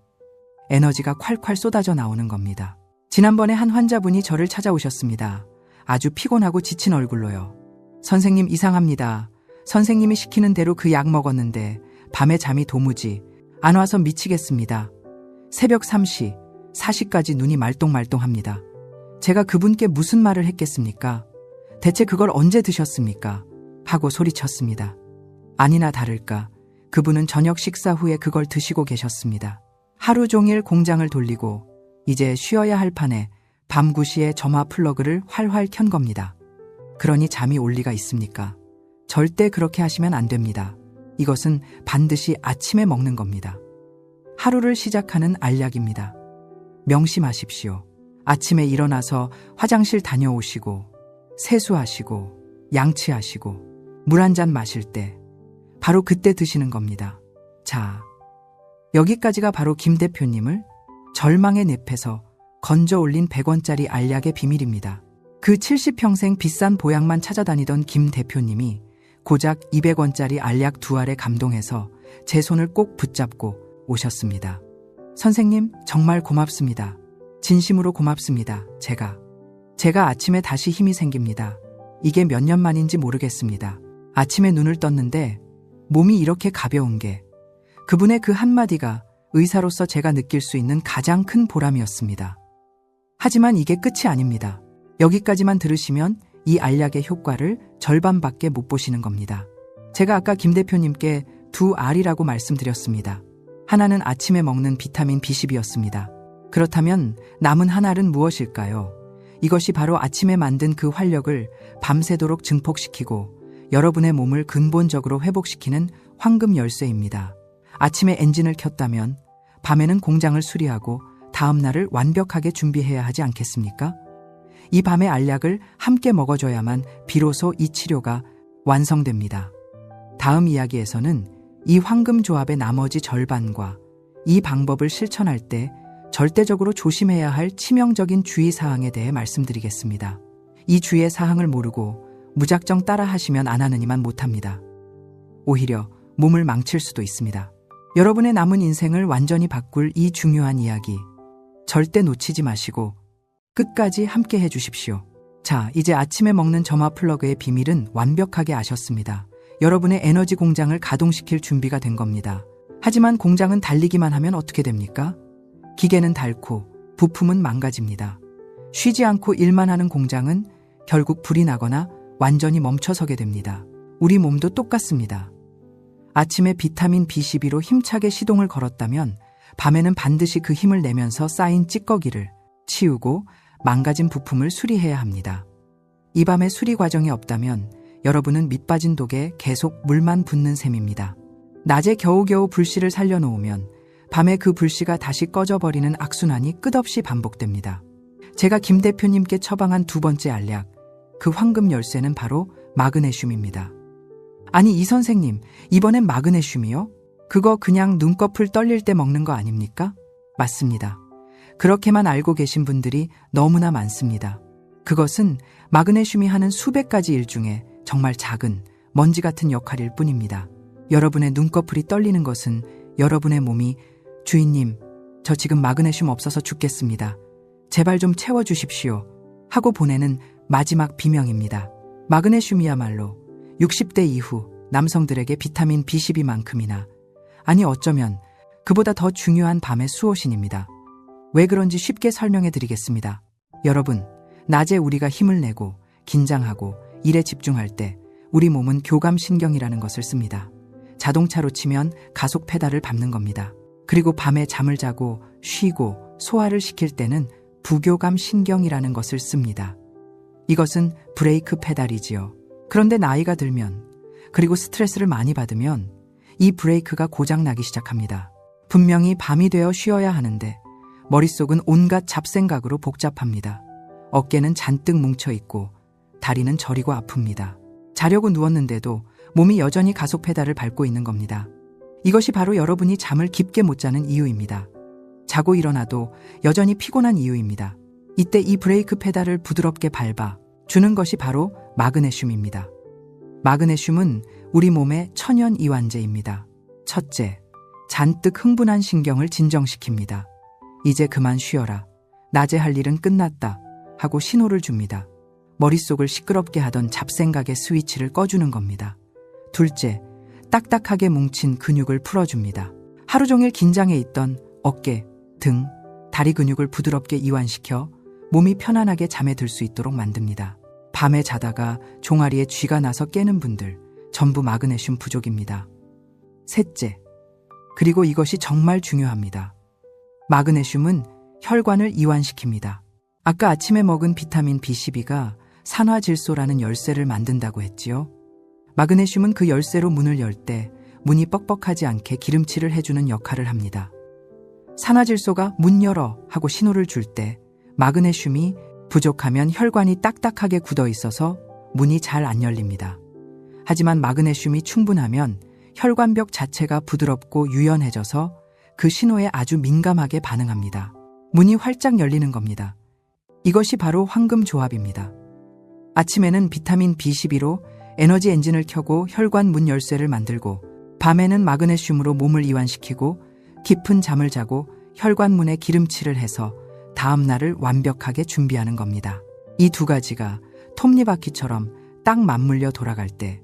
S1: 에너지가 콸콸 쏟아져 나오는 겁니다. 지난번에 한 환자분이 저를 찾아오셨습니다. 아주 피곤하고 지친 얼굴로요. 선생님 이상합니다. 선생님이 시키는 대로 그 약 먹었는데 밤에 잠이 도무지 안 와서 미치겠습니다. 새벽 3시, 4시까지 눈이 말똥말똥합니다. 제가 그분께 무슨 말을 했겠습니까? 대체 그걸 언제 드셨습니까? 하고 소리쳤습니다. 아니나 다를까 그분은 저녁 식사 후에 그걸 드시고 계셨습니다. 하루 종일 공장을 돌리고 이제 쉬어야 할 판에 밤 9시에 점화 플러그를 활활 켠 겁니다. 그러니 잠이 올 리가 있습니까? 절대 그렇게 하시면 안 됩니다. 이것은 반드시 아침에 먹는 겁니다. 하루를 시작하는 알약입니다. 명심하십시오. 아침에 일어나서 화장실 다녀오시고 세수하시고 양치하시고 물 한 잔 마실 때 바로 그때 드시는 겁니다. 자, 여기까지가 바로 김 대표님을 절망의 늪에서 건져 올린 100원짜리 알약의 비밀입니다. 그 70평생 비싼 보약만 찾아다니던 김 대표님이 고작 200원짜리 알약 2알에 감동해서 제 손을 꼭 붙잡고 오셨습니다. 선생님, 정말 고맙습니다. 진심으로 고맙습니다. 제가 아침에 다시 힘이 생깁니다. 이게 몇 년 만인지 모르겠습니다. 아침에 눈을 떴는데 몸이 이렇게 가벼운 게 그분의 그 한마디가 의사로서 제가 느낄 수 있는 가장 큰 보람이었습니다. 하지만 이게 끝이 아닙니다. 여기까지만 들으시면 이 알약의 효과를 절반밖에 못 보시는 겁니다. 제가 아까 김 대표님께 2알이라고 말씀드렸습니다. 하나는 아침에 먹는 비타민 B12였습니다. 그렇다면 남은 한 알은 무엇일까요? 이것이 바로 아침에 만든 그 활력을 밤새도록 증폭시키고 여러분의 몸을 근본적으로 회복시키는 황금 열쇠입니다. 아침에 엔진을 켰다면 밤에는 공장을 수리하고 다음 날을 완벽하게 준비해야 하지 않겠습니까? 이 밤의 알약을 함께 먹어줘야만 비로소 이 치료가 완성됩니다. 다음 이야기에서는 이 황금 조합의 나머지 절반과 이 방법을 실천할 때 절대적으로 조심해야 할 치명적인 주의사항에 대해 말씀드리겠습니다. 이 주의 사항을 모르고 무작정 따라 하시면 안 하느니만 못합니다. 오히려 몸을 망칠 수도 있습니다. 여러분의 남은 인생을 완전히 바꿀 이 중요한 이야기 절대 놓치지 마시고 끝까지 함께 해주십시오. 자, 이제 아침에 먹는 점화 플러그의 비밀은 완벽하게 아셨습니다. 여러분의 에너지 공장을 가동시킬 준비가 된 겁니다. 하지만 공장은 달리기만 하면 어떻게 됩니까? 기계는 닳고 부품은 망가집니다. 쉬지 않고 일만 하는 공장은 결국 불이 나거나 완전히 멈춰서게 됩니다. 우리 몸도 똑같습니다. 아침에 비타민 B12로 힘차게 시동을 걸었다면 밤에는 반드시 그 힘을 내면서 쌓인 찌꺼기를 치우고 망가진 부품을 수리해야 합니다. 이 밤에 수리 과정이 없다면 여러분은 밑빠진 독에 계속 물만 붓는 셈입니다. 낮에 겨우겨우 불씨를 살려놓으면 밤에 그 불씨가 다시 꺼져버리는 악순환이 끝없이 반복됩니다. 제가 김 대표님께 처방한 두 번째 알약, 그 황금 열쇠는 바로 마그네슘입니다. 아니 이 선생님, 이번엔 마그네슘이요? 그거 그냥 눈꺼풀 떨릴 때 먹는 거 아닙니까? 맞습니다. 그렇게만 알고 계신 분들이 너무나 많습니다. 그것은 마그네슘이 하는 수백 가지 일 중에 정말 작은 먼지 같은 역할일 뿐입니다. 여러분의 눈꺼풀이 떨리는 것은 여러분의 몸이 주인님, 저 지금 마그네슘 없어서 죽겠습니다. 제발 좀 채워주십시오. 하고 보내는 마지막 비명입니다. 마그네슘이야말로 60대 이후 남성들에게 비타민 B12만큼이나, 아니 어쩌면 그보다 더 중요한 밤의 수호신입니다. 왜 그런지 쉽게 설명해 드리겠습니다. 여러분, 낮에 우리가 힘을 내고 긴장하고 일에 집중할 때 우리 몸은 교감신경이라는 것을 씁니다. 자동차로 치면 가속 페달을 밟는 겁니다. 그리고 밤에 잠을 자고 쉬고 소화를 시킬 때는 부교감신경이라는 것을 씁니다. 이것은 브레이크 페달이지요. 그런데 나이가 들면, 그리고 스트레스를 많이 받으면 이 브레이크가 고장나기 시작합니다. 분명히 밤이 되어 쉬어야 하는데 머릿속은 온갖 잡생각으로 복잡합니다. 어깨는 잔뜩 뭉쳐있고 다리는 저리고 아픕니다. 자려고 누웠는데도 몸이 여전히 가속 페달을 밟고 있는 겁니다. 이것이 바로 여러분이 잠을 깊게 못 자는 이유입니다. 자고 일어나도 여전히 피곤한 이유입니다. 이때 이 브레이크 페달을 부드럽게 밟아 주는 것이 바로 마그네슘입니다. 마그네슘은 우리 몸의 천연 이완제입니다. 첫째, 잔뜩 흥분한 신경을 진정시킵니다. 이제 그만 쉬어라. 낮에 할 일은 끝났다. 하고 신호를 줍니다. 머릿속을 시끄럽게 하던 잡생각의 스위치를 꺼주는 겁니다. 둘째, 딱딱하게 뭉친 근육을 풀어줍니다. 하루 종일 긴장해 있던 어깨, 등, 다리 근육을 부드럽게 이완시켜 몸이 편안하게 잠에 들 수 있도록 만듭니다. 밤에 자다가 종아리에 쥐가 나서 깨는 분들, 전부 마그네슘 부족입니다. 셋째, 그리고 이것이 정말 중요합니다. 마그네슘은 혈관을 이완시킵니다. 아까 아침에 먹은 비타민 B12가 산화질소라는 열쇠를 만든다고 했지요. 마그네슘은 그 열쇠로 문을 열 때 문이 뻑뻑하지 않게 기름칠을 해주는 역할을 합니다. 산화질소가 문 열어 하고 신호를 줄 때 마그네슘이 부족하면 혈관이 딱딱하게 굳어 있어서 문이 잘 안 열립니다. 하지만 마그네슘이 충분하면 혈관벽 자체가 부드럽고 유연해져서 그 신호에 아주 민감하게 반응합니다. 문이 활짝 열리는 겁니다. 이것이 바로 황금 조합입니다. 아침에는 비타민 B12로 에너지 엔진을 켜고 혈관 문 열쇠를 만들고, 밤에는 마그네슘으로 몸을 이완시키고 깊은 잠을 자고 혈관 문에 기름칠을 해서 다음 날을 완벽하게 준비하는 겁니다. 이 두 가지가 톱니바퀴처럼 딱 맞물려 돌아갈 때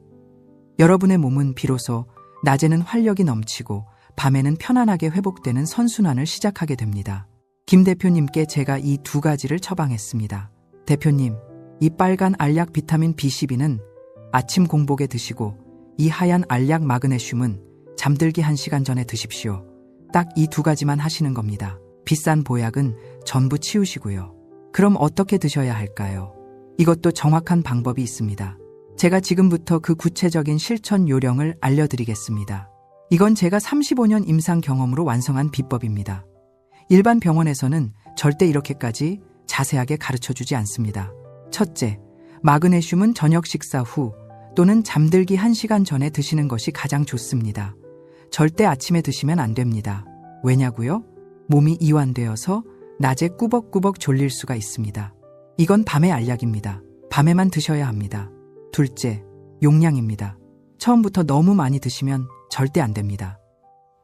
S1: 여러분의 몸은 비로소 낮에는 활력이 넘치고 밤에는 편안하게 회복되는 선순환을 시작하게 됩니다. 김 대표님께 제가 이 두 가지를 처방했습니다. 대표님, 이 빨간 알약 비타민 B12는 아침 공복에 드시고 이 하얀 알약 마그네슘은 잠들기 1시간 전에 드십시오. 딱 이 두 가지만 하시는 겁니다. 비싼 보약은 전부 치우시고요. 그럼 어떻게 드셔야 할까요? 이것도 정확한 방법이 있습니다. 제가 지금부터 그 구체적인 실천 요령을 알려드리겠습니다. 이건 제가 35년 임상 경험으로 완성한 비법입니다. 일반 병원에서는 절대 이렇게까지 자세하게 가르쳐주지 않습니다. 첫째, 마그네슘은 저녁 식사 후 또는 잠들기 1시간 전에 드시는 것이 가장 좋습니다. 절대 아침에 드시면 안 됩니다. 왜냐고요? 몸이 이완되어서 낮에 꾸벅꾸벅 졸릴 수가 있습니다. 이건 밤의 알약입니다. 밤에만 드셔야 합니다. 둘째, 용량입니다. 처음부터 너무 많이 드시면 절대 안 됩니다.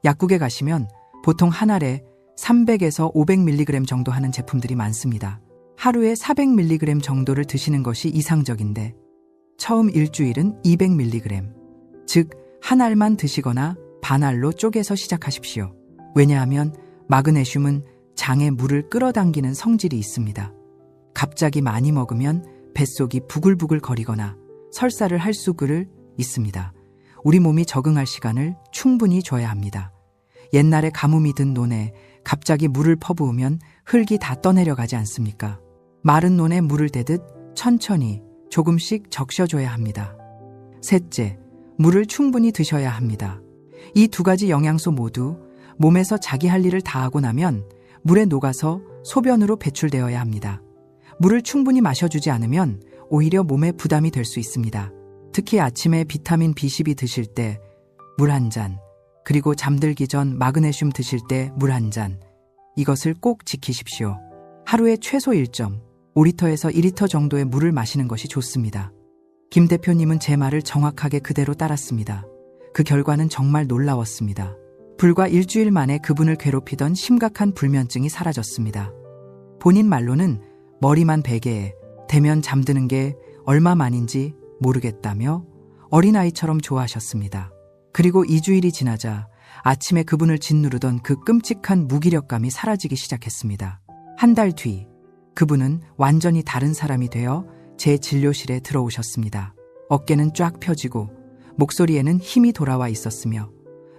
S1: 약국에 가시면 보통 한 알에 300에서 500mg 정도 하는 제품들이 많습니다. 하루에 400mg 정도를 드시는 것이 이상적인데 처음 일주일은 200mg, 즉 한 알만 드시거나 반 알로 쪼개서 시작하십시오. 왜냐하면 마그네슘은 장에 물을 끌어당기는 성질이 있습니다. 갑자기 많이 먹으면 뱃속이 부글부글 거리거나 설사를 할 수가 있습니다. 우리 몸이 적응할 시간을 충분히 줘야 합니다. 옛날에 가뭄이 든 논에 갑자기 물을 퍼부으면 흙이 다 떠내려가지 않습니까? 마른 논에 물을 대듯 천천히 조금씩 적셔줘야 합니다. 셋째, 물을 충분히 드셔야 합니다. 이 두 가지 영양소 모두 몸에서 자기 할 일을 다 하고 나면 물에 녹아서 소변으로 배출되어야 합니다. 물을 충분히 마셔주지 않으면 오히려 몸에 부담이 될 수 있습니다. 특히 아침에 비타민 B12 드실 때 물 한 잔, 그리고 잠들기 전 마그네슘 드실 때 물 한 잔, 이것을 꼭 지키십시오. 하루에 최소 1.5리터에서 2리터 정도의 물을 마시는 것이 좋습니다. 김 대표님은 제 말을 정확하게 그대로 따랐습니다. 그 결과는 정말 놀라웠습니다. 불과 일주일 만에 그분을 괴롭히던 심각한 불면증이 사라졌습니다. 본인 말로는 머리만 베개에 대면 잠드는 게 얼마만인지 모르겠다며 어린아이처럼 좋아하셨습니다. 그리고 2주일이 지나자 아침에 그분을 짓누르던 그 끔찍한 무기력감이 사라지기 시작했습니다. 한 달 뒤 그분은 완전히 다른 사람이 되어 제 진료실에 들어오셨습니다. 어깨는 쫙 펴지고 목소리에는 힘이 돌아와 있었으며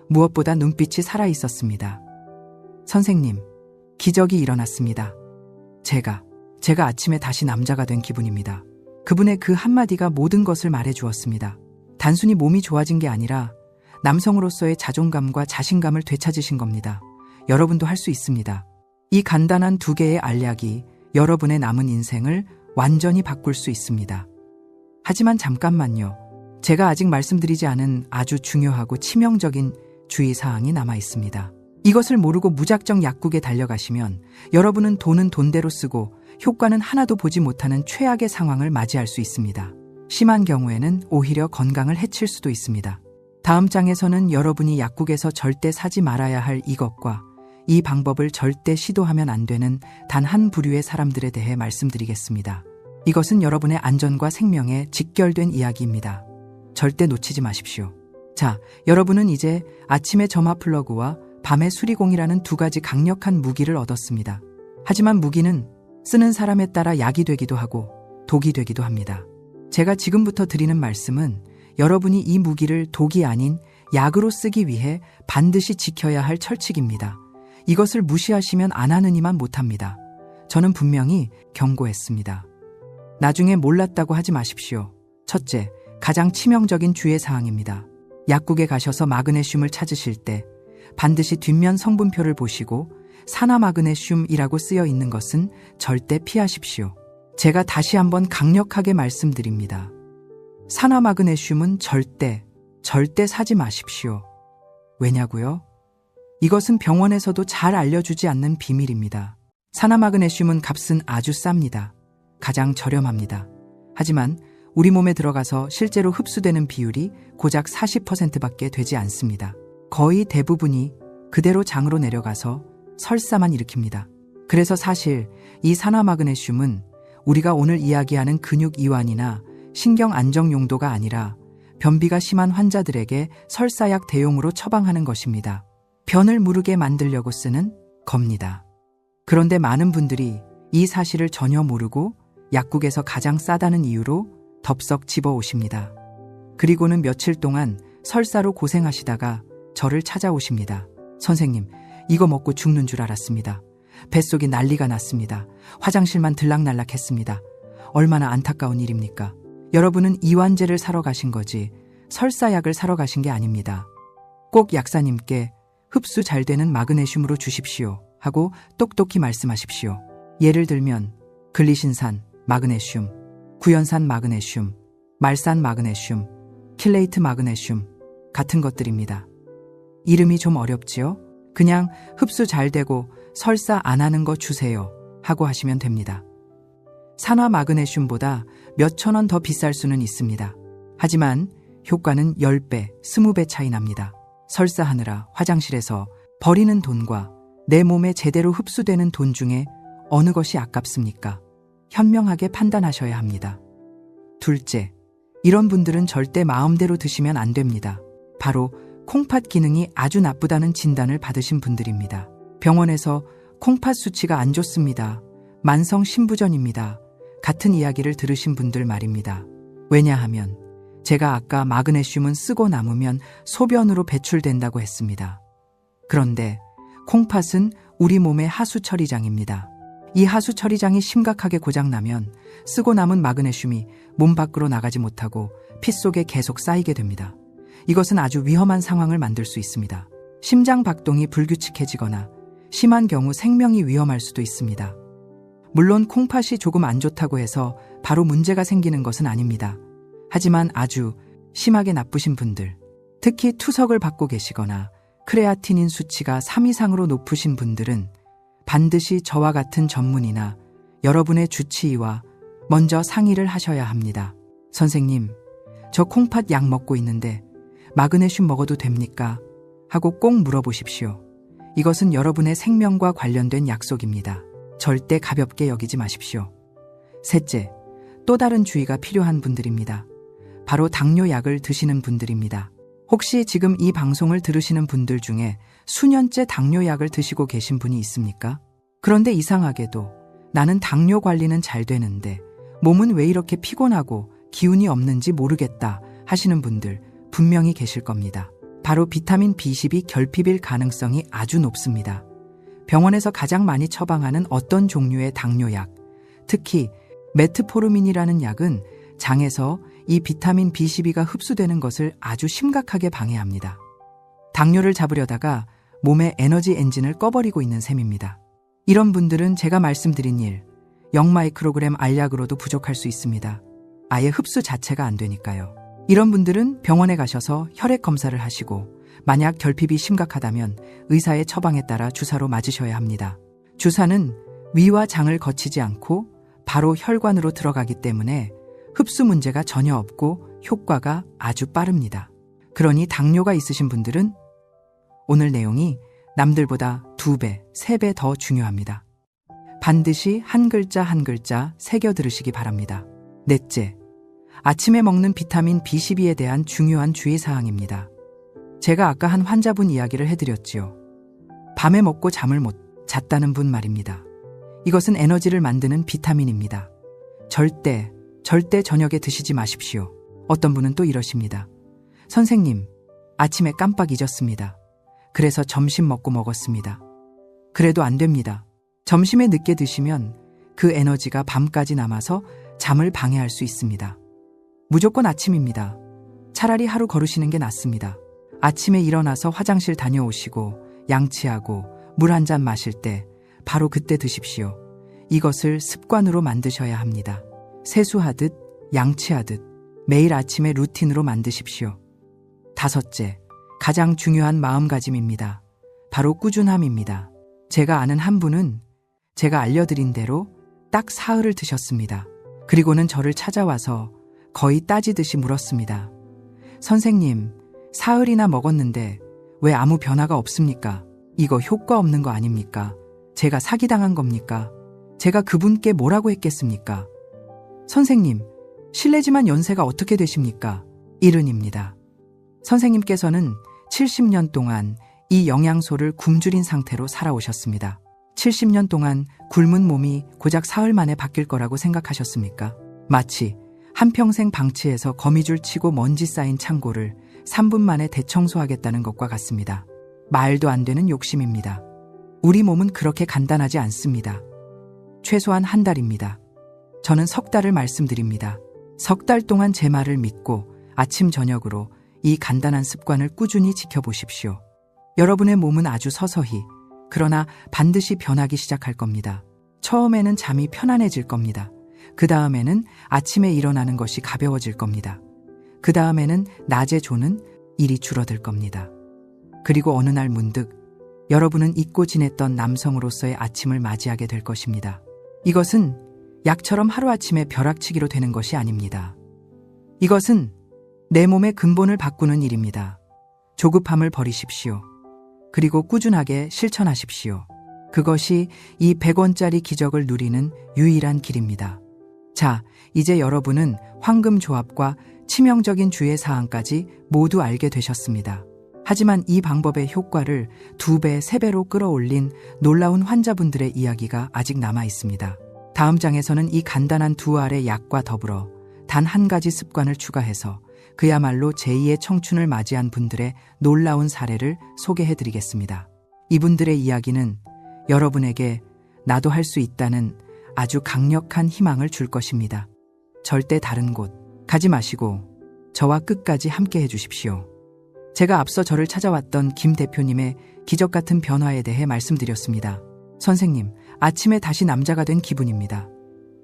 S1: 무엇보다 눈빛이 살아 있었습니다. 선생님, 기적이 일어났습니다. 제가 아침에 다시 남자가 된 기분입니다. 그분의 그 한마디가 모든 것을 말해 주었습니다. 단순히 몸이 좋아진 게 아니라 남성으로서의 자존감과 자신감을 되찾으신 겁니다. 여러분도 할 수 있습니다. 이 간단한 2개의 알약이 여러분의 남은 인생을 완전히 바꿀 수 있습니다. 하지만 잠깐만요. 제가 아직 말씀드리지 않은 아주 중요하고 치명적인 주의사항이 남아 있습니다. 이것을 모르고 무작정 약국에 달려가시면 여러분은 돈은 돈대로 쓰고 효과는 하나도 보지 못하는 최악의 상황을 맞이할 수 있습니다. 심한 경우에는 오히려 건강을 해칠 수도 있습니다. 다음 장에서는 여러분이 약국에서 절대 사지 말아야 할 이것과 이 방법을 절대 시도하면 안 되는 단 한 부류의 사람들에 대해 말씀드리겠습니다. 이것은 여러분의 안전과 생명에 직결된 이야기입니다. 절대 놓치지 마십시오. 자, 여러분은 이제 아침에 점화 플러그와 밤의 수리공이라는 2가지 강력한 무기를 얻었습니다. 하지만 무기는 쓰는 사람에 따라 약이 되기도 하고 독이 되기도 합니다. 제가 지금부터 드리는 말씀은 여러분이 이 무기를 독이 아닌 약으로 쓰기 위해 반드시 지켜야 할 철칙입니다. 이것을 무시하시면 안 하느니만 못합니다. 저는 분명히 경고했습니다. 나중에 몰랐다고 하지 마십시오. 첫째, 가장 치명적인 주의사항입니다. 약국에 가셔서 마그네슘을 찾으실 때 반드시 뒷면 성분표를 보시고 산화마그네슘이라고 쓰여 있는 것은 절대 피하십시오. 제가 다시 한번 강력하게 말씀드립니다. 산화마그네슘은 절대 사지 마십시오. 왜냐고요? 이것은 병원에서도 잘 알려주지 않는 비밀입니다. 산화마그네슘은 값은 아주 쌉니다. 가장 저렴합니다. 하지만 우리 몸에 들어가서 실제로 흡수되는 비율이 고작 40%밖에 되지 않습니다. 거의 대부분이 그대로 장으로 내려가서 설사만 일으킵니다. 그래서 사실 이 산화마그네슘은 우리가 오늘 이야기하는 근육 이완이나 신경 안정 용도가 아니라 변비가 심한 환자들에게 설사약 대용으로 처방하는 것입니다. 변을 무르게 만들려고 쓰는 겁니다. 그런데 많은 분들이 이 사실을 전혀 모르고 약국에서 가장 싸다는 이유로 덥석 집어오십니다. 그리고는 며칠 동안 설사로 고생하시다가 저를 찾아오십니다. 선생님, 이거 먹고 죽는 줄 알았습니다. 뱃속이 난리가 났습니다. 화장실만 들락날락했습니다. 얼마나 안타까운 일입니까? 여러분은 이완제를 사러 가신 거지 설사약을 사러 가신 게 아닙니다. 꼭 약사님께 흡수 잘 되는 마그네슘으로 주십시오 하고 똑똑히 말씀하십시오. 예를 들면 글리신산 마그네슘, 구연산 마그네슘, 말산 마그네슘, 킬레이트 마그네슘 같은 것들입니다. 이름이 좀 어렵지요? 그냥 흡수 잘 되고 설사 안 하는 거 주세요 하고 하시면 됩니다. 산화 마그네슘보다 몇천 원 더 비쌀 수는 있습니다. 하지만 효과는 10배, 20배 차이 납니다. 설사하느라 화장실에서 버리는 돈과 내 몸에 제대로 흡수되는 돈 중에 어느 것이 아깝습니까? 현명하게 판단하셔야 합니다. 둘째, 이런 분들은 절대 마음대로 드시면 안 됩니다. 바로 콩팥 기능이 아주 나쁘다는 진단을 받으신 분들입니다. 병원에서 콩팥 수치가 안 좋습니다. 만성 신부전입니다. 같은 이야기를 들으신 분들 말입니다. 왜냐하면 제가 아까 마그네슘은 쓰고 남으면 소변으로 배출된다고 했습니다. 그런데 콩팥은 우리 몸의 하수 처리장입니다. 이 하수 처리장이 심각하게 고장나면 쓰고 남은 마그네슘이 몸 밖으로 나가지 못하고 피 속에 계속 쌓이게 됩니다. 이것은 아주 위험한 상황을 만들 수 있습니다. 심장 박동이 불규칙해지거나 심한 경우 생명이 위험할 수도 있습니다. 물론 콩팥이 조금 안 좋다고 해서 바로 문제가 생기는 것은 아닙니다. 하지만 아주 심하게 나쁘신 분들, 특히 투석을 받고 계시거나 크레아티닌 수치가 3 이상으로 높으신 분들은 반드시 저와 같은 전문의나 여러분의 주치의와 먼저 상의를 하셔야 합니다. 선생님, 저 콩팥 약 먹고 있는데 마그네슘 먹어도 됩니까? 하고 꼭 물어보십시오. 이것은 여러분의 생명과 관련된 약속입니다. 절대 가볍게 여기지 마십시오. 셋째, 또 다른 주의가 필요한 분들입니다. 바로 당뇨약을 드시는 분들입니다. 혹시 지금 이 방송을 들으시는 분들 중에 수년째 당뇨약을 드시고 계신 분이 있습니까? 그런데 이상하게도 나는 당뇨 관리는 잘 되는데 몸은 왜 이렇게 피곤하고 기운이 없는지 모르겠다 하시는 분들 분명히 계실 겁니다. 바로 비타민 B12 결핍일 가능성이 아주 높습니다. 병원에서 가장 많이 처방하는 어떤 종류의 당뇨약, 특히 메트포르민이라는 약은 장에서 이 비타민 B12가 흡수되는 것을 아주 심각하게 방해합니다. 당뇨를 잡으려다가 몸의 에너지 엔진을 꺼버리고 있는 셈입니다. 이런 분들은 제가 말씀드린 0마이크로그램 알약으로도 부족할 수 있습니다. 아예 흡수 자체가 안 되니까요. 이런 분들은 병원에 가셔서 혈액 검사를 하시고 만약 결핍이 심각하다면 의사의 처방에 따라 주사로 맞으셔야 합니다. 주사는 위와 장을 거치지 않고 바로 혈관으로 들어가기 때문에 흡수 문제가 전혀 없고 효과가 아주 빠릅니다. 그러니 당뇨가 있으신 분들은 오늘 내용이 남들보다 2배, 3배 더 중요합니다. 반드시 한 글자 한 글자 새겨 들으시기 바랍니다. 넷째, 아침에 먹는 비타민 B12에 대한 중요한 주의사항입니다. 제가 아까 한 환자분 이야기를 해드렸지요. 밤에 먹고 잠을 못 잤다는 분 말입니다. 이것은 에너지를 만드는 비타민입니다. 절대 저녁에 드시지 마십시오. 어떤 분은 또 이러십니다. 선생님, 아침에 깜빡 잊었습니다. 그래서 점심 먹고 먹었습니다. 그래도 안 됩니다. 점심에 늦게 드시면 그 에너지가 밤까지 남아서 잠을 방해할 수 있습니다. 무조건 아침입니다. 차라리 하루 걸으시는 게 낫습니다. 아침에 일어나서 화장실 다녀오시고 양치하고 물 한 잔 마실 때 바로 그때 드십시오. 이것을 습관으로 만드셔야 합니다. 세수하듯 양치하듯 매일 아침에 루틴으로 만드십시오. 다섯째, 가장 중요한 마음가짐입니다. 바로 꾸준함입니다. 제가 아는 한 분은 제가 알려드린 대로 딱 사흘을 드셨습니다. 그리고는 저를 찾아와서 거의 따지듯이 물었습니다. 선생님, 사흘이나 먹었는데 왜 아무 변화가 없습니까? 이거 효과 없는 거 아닙니까? 제가 사기당한 겁니까? 제가 그분께 뭐라고 했겠습니까? 선생님, 실례지만 연세가 어떻게 되십니까? 70입니다. 선생님께서는 70년 동안 이 영양소를 굶주린 상태로 살아오셨습니다. 70년 동안 굶은 몸이 고작 사흘 만에 바뀔 거라고 생각하셨습니까? 마치 한평생 방치해서 거미줄 치고 먼지 쌓인 창고를 3분 만에 대청소하겠다는 것과 같습니다. 말도 안 되는 욕심입니다. 우리 몸은 그렇게 간단하지 않습니다. 최소한 한 달입니다. 저는 석 달을 말씀드립니다. 석 달 동안 제 말을 믿고 아침 저녁으로 이 간단한 습관을 꾸준히 지켜보십시오. 여러분의 몸은 아주 서서히, 그러나 반드시 변하기 시작할 겁니다. 처음에는 잠이 편안해질 겁니다. 그 다음에는 아침에 일어나는 것이 가벼워질 겁니다. 그 다음에는 낮에 조는 일이 줄어들 겁니다. 그리고 어느 날 문득 여러분은 잊고 지냈던 남성으로서의 아침을 맞이하게 될 것입니다. 이것은 약처럼 하루아침에 벼락치기로 되는 것이 아닙니다. 이것은 내 몸의 근본을 바꾸는 일입니다. 조급함을 버리십시오. 그리고 꾸준하게 실천하십시오. 그것이 이 100원짜리 기적을 누리는 유일한 길입니다. 자, 이제 여러분은 황금조합과 치명적인 주의사항까지 모두 알게 되셨습니다. 하지만 이 방법의 효과를 2배, 3배로 끌어올린 놀라운 환자분들의 이야기가 아직 남아 있습니다. 다음 장에서는 이 간단한 2알의 약과 더불어 단 한 가지 습관을 추가해서 그야말로 제2의 청춘을 맞이한 분들의 놀라운 사례를 소개해드리겠습니다. 이분들의 이야기는 여러분에게 나도 할 수 있다는 아주 강력한 희망을 줄 것입니다. 절대 다른 곳 가지 마시고 저와 끝까지 함께 해주십시오. 제가 앞서 저를 찾아왔던 김 대표님의 기적 같은 변화에 대해 말씀드렸습니다. 선생님, 아침에 다시 남자가 된 기분입니다.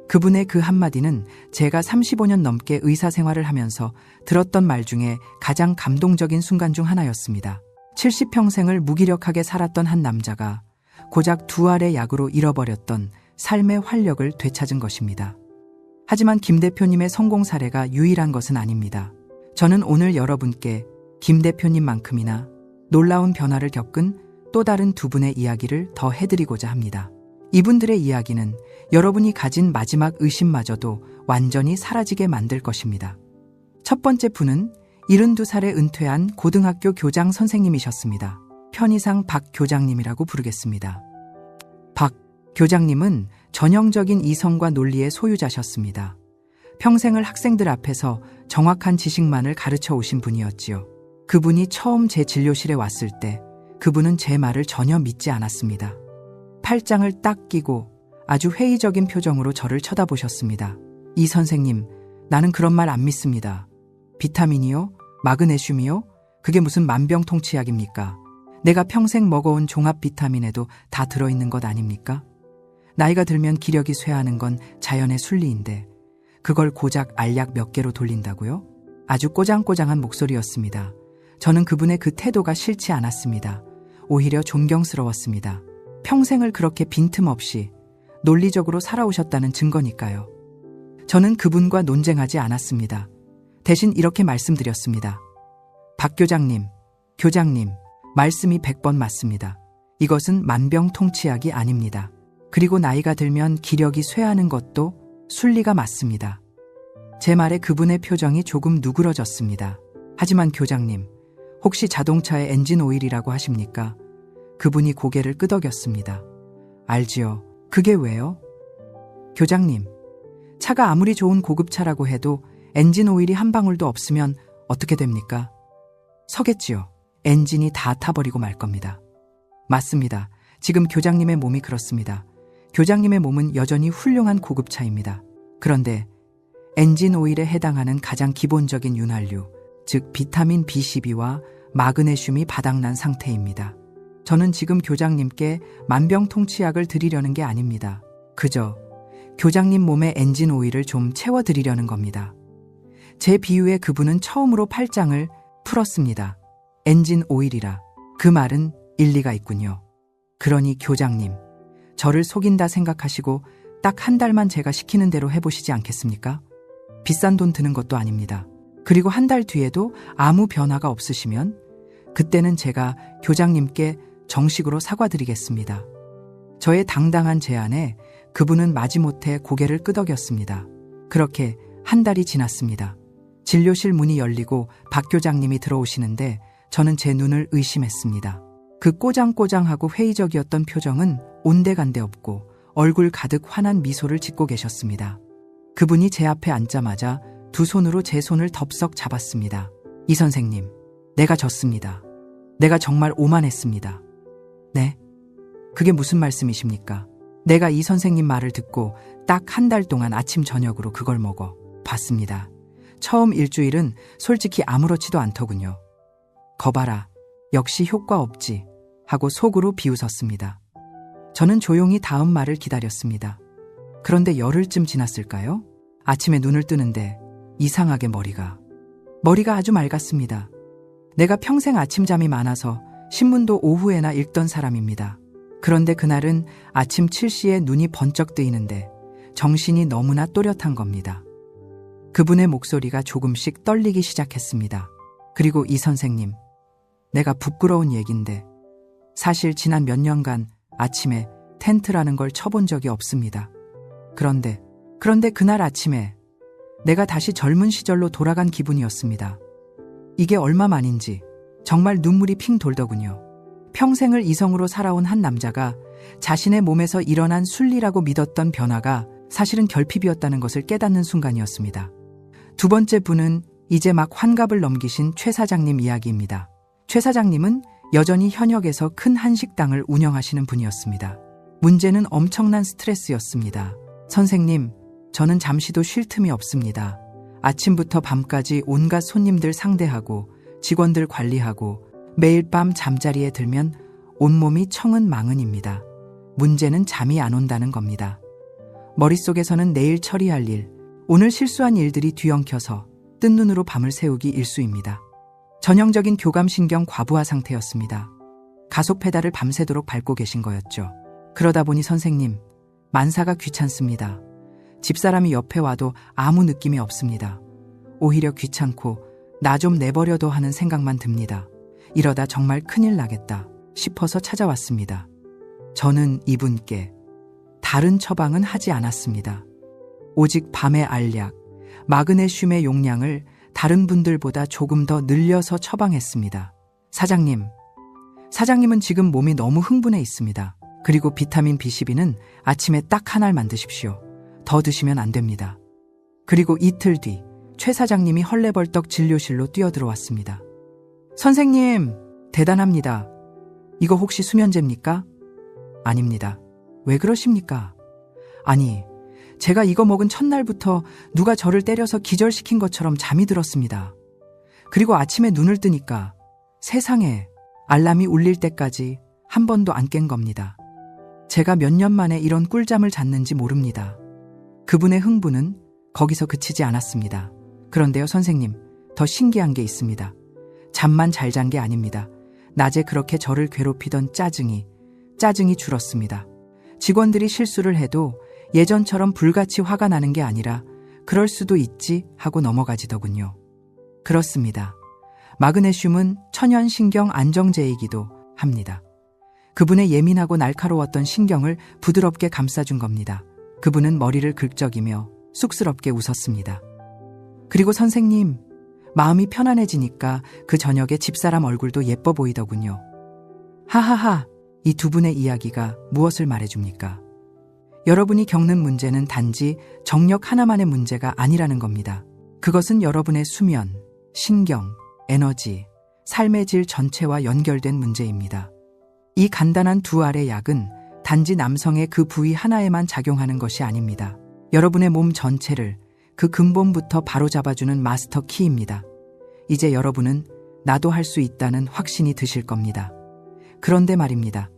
S1: 그분의 그 한마디는 제가 35년 넘게 의사 생활을 하면서 들었던 말 중에 가장 감동적인 순간 중 하나였습니다. 70평생을 무기력하게 살았던 한 남자가 고작 2알의 약으로 잃어버렸던 삶의 활력을 되찾은 것입니다. 하지만 김 대표님의 성공 사례가 유일한 것은 아닙니다. 저는 오늘 여러분께 김 대표님만큼이나 놀라운 변화를 겪은 또 다른 두 분의 이야기를 더 해드리고자 합니다. 이분들의 이야기는 여러분이 가진 마지막 의심마저도 완전히 사라지게 만들 것입니다. 첫 번째 분은 72살에 은퇴한 고등학교 교장 선생님이셨습니다. 편의상 박 교장님이라고 부르겠습니다. 박 교장님은 전형적인 이성과 논리의 소유자셨습니다. 평생을 학생들 앞에서 정확한 지식만을 가르쳐 오신 분이었지요. 그분이 처음 제 진료실에 왔을 때 그분은 제 말을 전혀 믿지 않았습니다. 팔짱을 딱 끼고 아주 회의적인 표정으로 저를 쳐다보셨습니다. 이 선생님, 나는 그런 말 안 믿습니다. 비타민이요? 마그네슘이요? 그게 무슨 만병통치약입니까? 내가 평생 먹어온 종합 비타민에도 다 들어있는 것 아닙니까? 나이가 들면 기력이 쇠하는 건 자연의 순리인데 그걸 고작 알약 몇 개로 돌린다고요? 아주 꼬장꼬장한 목소리였습니다. 저는 그분의 그 태도가 싫지 않았습니다. 오히려 존경스러웠습니다. 평생을 그렇게 빈틈없이 논리적으로 살아오셨다는 증거니까요. 저는 그분과 논쟁하지 않았습니다. 대신 이렇게 말씀드렸습니다. 박 교장님, 교장님, 말씀이 100번 맞습니다. 이것은 만병통치약이 아닙니다. 그리고 나이가 들면 기력이 쇠하는 것도 순리가 맞습니다. 제 말에 그분의 표정이 조금 누그러졌습니다. 하지만 교장님, 혹시 자동차의 엔진 오일이라고 하십니까? 그분이 고개를 끄덕였습니다. 알지요. 그게 왜요? 교장님, 차가 아무리 좋은 고급차라고 해도 엔진 오일이 한 방울도 없으면 어떻게 됩니까? 서겠지요. 엔진이 다 타버리고 말 겁니다. 맞습니다. 지금 교장님의 몸이 그렇습니다. 교장님의 몸은 여전히 훌륭한 고급차입니다. 그런데 엔진 오일에 해당하는 가장 기본적인 윤활유, 즉 비타민 B12와 마그네슘이 바닥난 상태입니다. 저는 지금 교장님께 만병통치약을 드리려는 게 아닙니다. 그저 교장님 몸에 엔진 오일을 좀 채워드리려는 겁니다. 제 비유에 그분은 처음으로 팔짱을 풀었습니다. 엔진 오일이라. 그 말은 일리가 있군요. 그러니 교장님, 저를 속인다 생각하시고 딱 한 달만 제가 시키는 대로 해보시지 않겠습니까? 비싼 돈 드는 것도 아닙니다. 그리고 한 달 뒤에도 아무 변화가 없으시면 그때는 제가 교장님께 정식으로 사과드리겠습니다. 저의 당당한 제안에 그분은 마지못해 고개를 끄덕였습니다. 그렇게 한 달이 지났습니다. 진료실 문이 열리고 박 교장님이 들어오시는데 저는 제 눈을 의심했습니다. 그 꼬장꼬장하고 회의적이었던 표정은 온데간데 없고 얼굴 가득 환한 미소를 짓고 계셨습니다. 그분이 제 앞에 앉자마자 두 손으로 제 손을 덥석 잡았습니다. 이 선생님, 내가 졌습니다. 내가 정말 오만했습니다. 네? 그게 무슨 말씀이십니까? 내가 이 선생님 말을 듣고 딱 한 달 동안 아침 저녁으로 그걸 먹어 봤습니다. 처음 일주일은 솔직히 아무렇지도 않더군요. 거봐라, 역시 효과 없지 하고 속으로 비웃었습니다. 저는 조용히 다음 말을 기다렸습니다. 그런데 열흘쯤 지났을까요? 아침에 눈을 뜨는데 이상하게 머리가 아주 맑았습니다. 내가 평생 아침잠이 많아서 신문도 오후에나 읽던 사람입니다. 그런데 그날은 아침 7시에 눈이 번쩍 뜨이는데 정신이 너무나 또렷한 겁니다. 그분의 목소리가 조금씩 떨리기 시작했습니다. 그리고 이 선생님, 내가 부끄러운 얘긴데 사실 지난 몇 년간 아침에 텐트라는 걸 쳐본 적이 없습니다. 그런데 그날 아침에 내가 다시 젊은 시절로 돌아간 기분이었습니다. 이게 얼마만인지 정말 눈물이 핑 돌더군요. 평생을 이성으로 살아온 한 남자가 자신의 몸에서 일어난 순리라고 믿었던 변화가 사실은 결핍이었다는 것을 깨닫는 순간이었습니다. 두 번째 분은 이제 막 환갑을 넘기신 최 사장님 이야기입니다. 최 사장님은 여전히 현역에서 큰 한식당을 운영하시는 분이었습니다. 문제는 엄청난 스트레스였습니다. 선생님, 저는 잠시도 쉴 틈이 없습니다. 아침부터 밤까지 온갖 손님들 상대하고 직원들 관리하고 매일 밤 잠자리에 들면 온몸이 청은망은입니다. 문제는 잠이 안 온다는 겁니다. 머릿속에서는 내일 처리할 일, 오늘 실수한 일들이 뒤엉켜서 뜬 눈으로 밤을 새우기 일쑤입니다. 전형적인 교감신경 과부하 상태였습니다. 가속 페달을 밤새도록 밟고 계신 거였죠. 그러다 보니 선생님, 만사가 귀찮습니다. 집사람이 옆에 와도 아무 느낌이 없습니다. 오히려 귀찮고 나 좀 내버려둬 하는 생각만 듭니다. 이러다 정말 큰일 나겠다 싶어서 찾아왔습니다. 저는 이분께 다른 처방은 하지 않았습니다. 오직 밤의 알약, 마그네슘의 용량을 다른 분들보다 조금 더 늘려서 처방했습니다. 사장님은 지금 몸이 너무 흥분해 있습니다. 그리고 비타민 B12는 아침에 딱 한 알만 드십시오. 더 드시면 안 됩니다. 그리고 이틀 뒤 최 사장님이 헐레벌떡 진료실로 뛰어들어왔습니다. 선생님, 대단합니다. 이거 혹시 수면제입니까? 아닙니다. 왜 그러십니까? 아니, 제가 이거 먹은 첫날부터 누가 저를 때려서 기절시킨 것처럼 잠이 들었습니다. 그리고 아침에 눈을 뜨니까 세상에 알람이 울릴 때까지 한 번도 안 깬 겁니다. 제가 몇 년 만에 이런 꿀잠을 잤는지 모릅니다. 그분의 흥분은 거기서 그치지 않았습니다. 그런데요, 선생님, 더 신기한 게 있습니다. 잠만 잘 잔 게 아닙니다. 낮에 그렇게 저를 괴롭히던 짜증이 줄었습니다. 직원들이 실수를 해도 예전처럼 불같이 화가 나는 게 아니라 그럴 수도 있지 하고 넘어가지더군요. 그렇습니다. 마그네슘은 천연신경 안정제이기도 합니다. 그분의 예민하고 날카로웠던 신경을 부드럽게 감싸준 겁니다. 그분은 머리를 긁적이며 쑥스럽게 웃었습니다. 그리고 선생님, 마음이 편안해지니까 그 저녁에 집사람 얼굴도 예뻐 보이더군요. 하하하, 이 두 분의 이야기가 무엇을 말해줍니까? 여러분이 겪는 문제는 단지 정력 하나만의 문제가 아니라는 겁니다. 그것은 여러분의 수면, 신경, 에너지, 삶의 질 전체와 연결된 문제입니다. 이 간단한 두 알의 약은 단지 남성의 그 부위 하나에만 작용하는 것이 아닙니다. 여러분의 몸 전체를 그 근본부터 바로잡아주는 마스터 키입니다. 이제 여러분은 나도 할 수 있다는 확신이 드실 겁니다. 그런데 말입니다.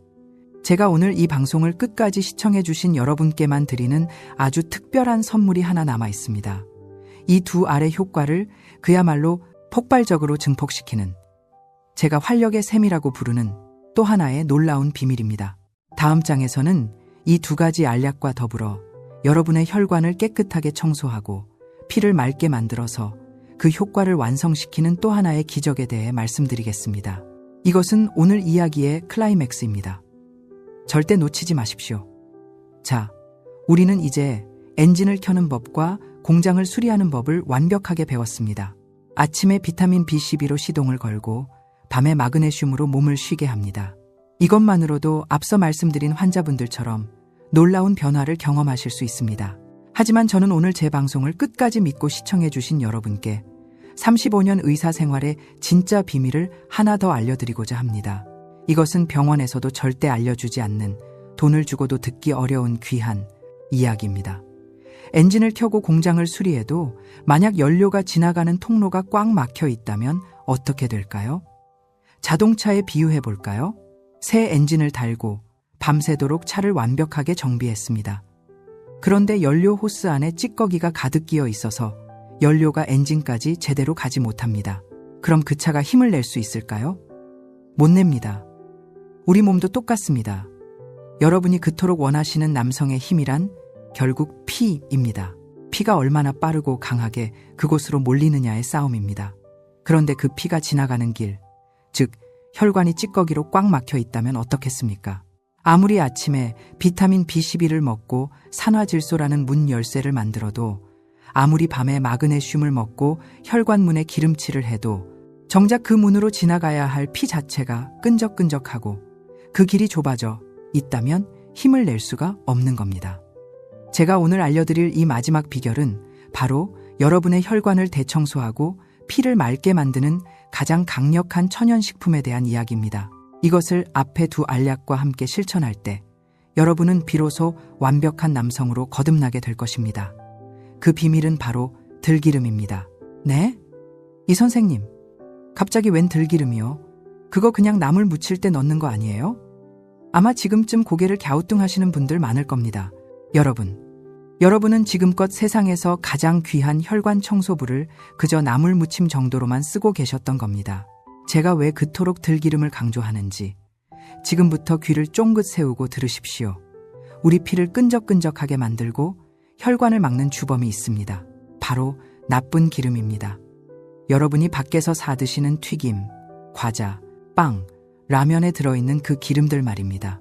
S1: 제가 오늘 이 방송을 끝까지 시청해주신 여러분께만 드리는 아주 특별한 선물이 하나 남아 있습니다. 이 두 알의 효과를 그야말로 폭발적으로 증폭시키는, 제가 활력의 샘이라고 부르는 또 하나의 놀라운 비밀입니다. 다음 장에서는 이 두 가지 알약과 더불어 여러분의 혈관을 깨끗하게 청소하고 피를 맑게 만들어서 그 효과를 완성시키는 또 하나의 기적에 대해 말씀드리겠습니다. 이것은 오늘 이야기의 클라이맥스입니다. 절대 놓치지 마십시오. 자, 우리는 이제 엔진을 켜는 법과 공장을 수리하는 법을 완벽하게 배웠습니다. 아침에 비타민 B12로 시동을 걸고 밤에 마그네슘으로 몸을 쉬게 합니다. 이것만으로도 앞서 말씀드린 환자분들처럼 놀라운 변화를 경험하실 수 있습니다. 하지만 저는 오늘 제 방송을 끝까지 믿고 시청해 주신 여러분께 35년 의사 생활의 진짜 비밀을 하나 더 알려드리고자 합니다. 이것은 병원에서도 절대 알려주지 않는, 돈을 주고도 듣기 어려운 귀한 이야기입니다. 엔진을 켜고 공장을 수리해도 만약 연료가 지나가는 통로가 꽉 막혀 있다면 어떻게 될까요? 자동차에 비유해 볼까요? 새 엔진을 달고 밤새도록 차를 완벽하게 정비했습니다. 그런데 연료 호스 안에 찌꺼기가 가득 끼어 있어서 연료가 엔진까지 제대로 가지 못합니다. 그럼 그 차가 힘을 낼 수 있을까요? 못 냅니다. 우리 몸도 똑같습니다. 여러분이 그토록 원하시는 남성의 힘이란 결국 피입니다. 피가 얼마나 빠르고 강하게 그곳으로 몰리느냐의 싸움입니다. 그런데 그 피가 지나가는 길, 즉 혈관이 찌꺼기로 꽉 막혀 있다면 어떻겠습니까? 아무리 아침에 비타민 B12를 먹고 산화질소라는 문 열쇠를 만들어도, 아무리 밤에 마그네슘을 먹고 혈관문에 기름칠을 해도 정작 그 문으로 지나가야 할 피 자체가 끈적끈적하고 그 길이 좁아져 있다면 힘을 낼 수가 없는 겁니다. 제가 오늘 알려드릴 이 마지막 비결은 바로 여러분의 혈관을 대청소하고 피를 맑게 만드는 가장 강력한 천연식품에 대한 이야기입니다. 이것을 앞에 두 알약과 함께 실천할 때 여러분은 비로소 완벽한 남성으로 거듭나게 될 것입니다. 그 비밀은 바로 들기름입니다. 네? 이 선생님, 갑자기 웬 들기름이요? 그거 그냥 나물 무칠 때 넣는 거 아니에요? 아마 지금쯤 고개를 갸우뚱하시는 분들 많을 겁니다. 여러분은 지금껏 세상에서 가장 귀한 혈관 청소부를 그저 나물 무침 정도로만 쓰고 계셨던 겁니다. 제가 왜 그토록 들기름을 강조하는지 지금부터 귀를 쫑긋 세우고 들으십시오. 우리 피를 끈적끈적하게 만들고 혈관을 막는 주범이 있습니다. 바로 나쁜 기름입니다. 여러분이 밖에서 사 드시는 튀김, 과자, 빵, 라면에 들어있는 그 기름들 말입니다.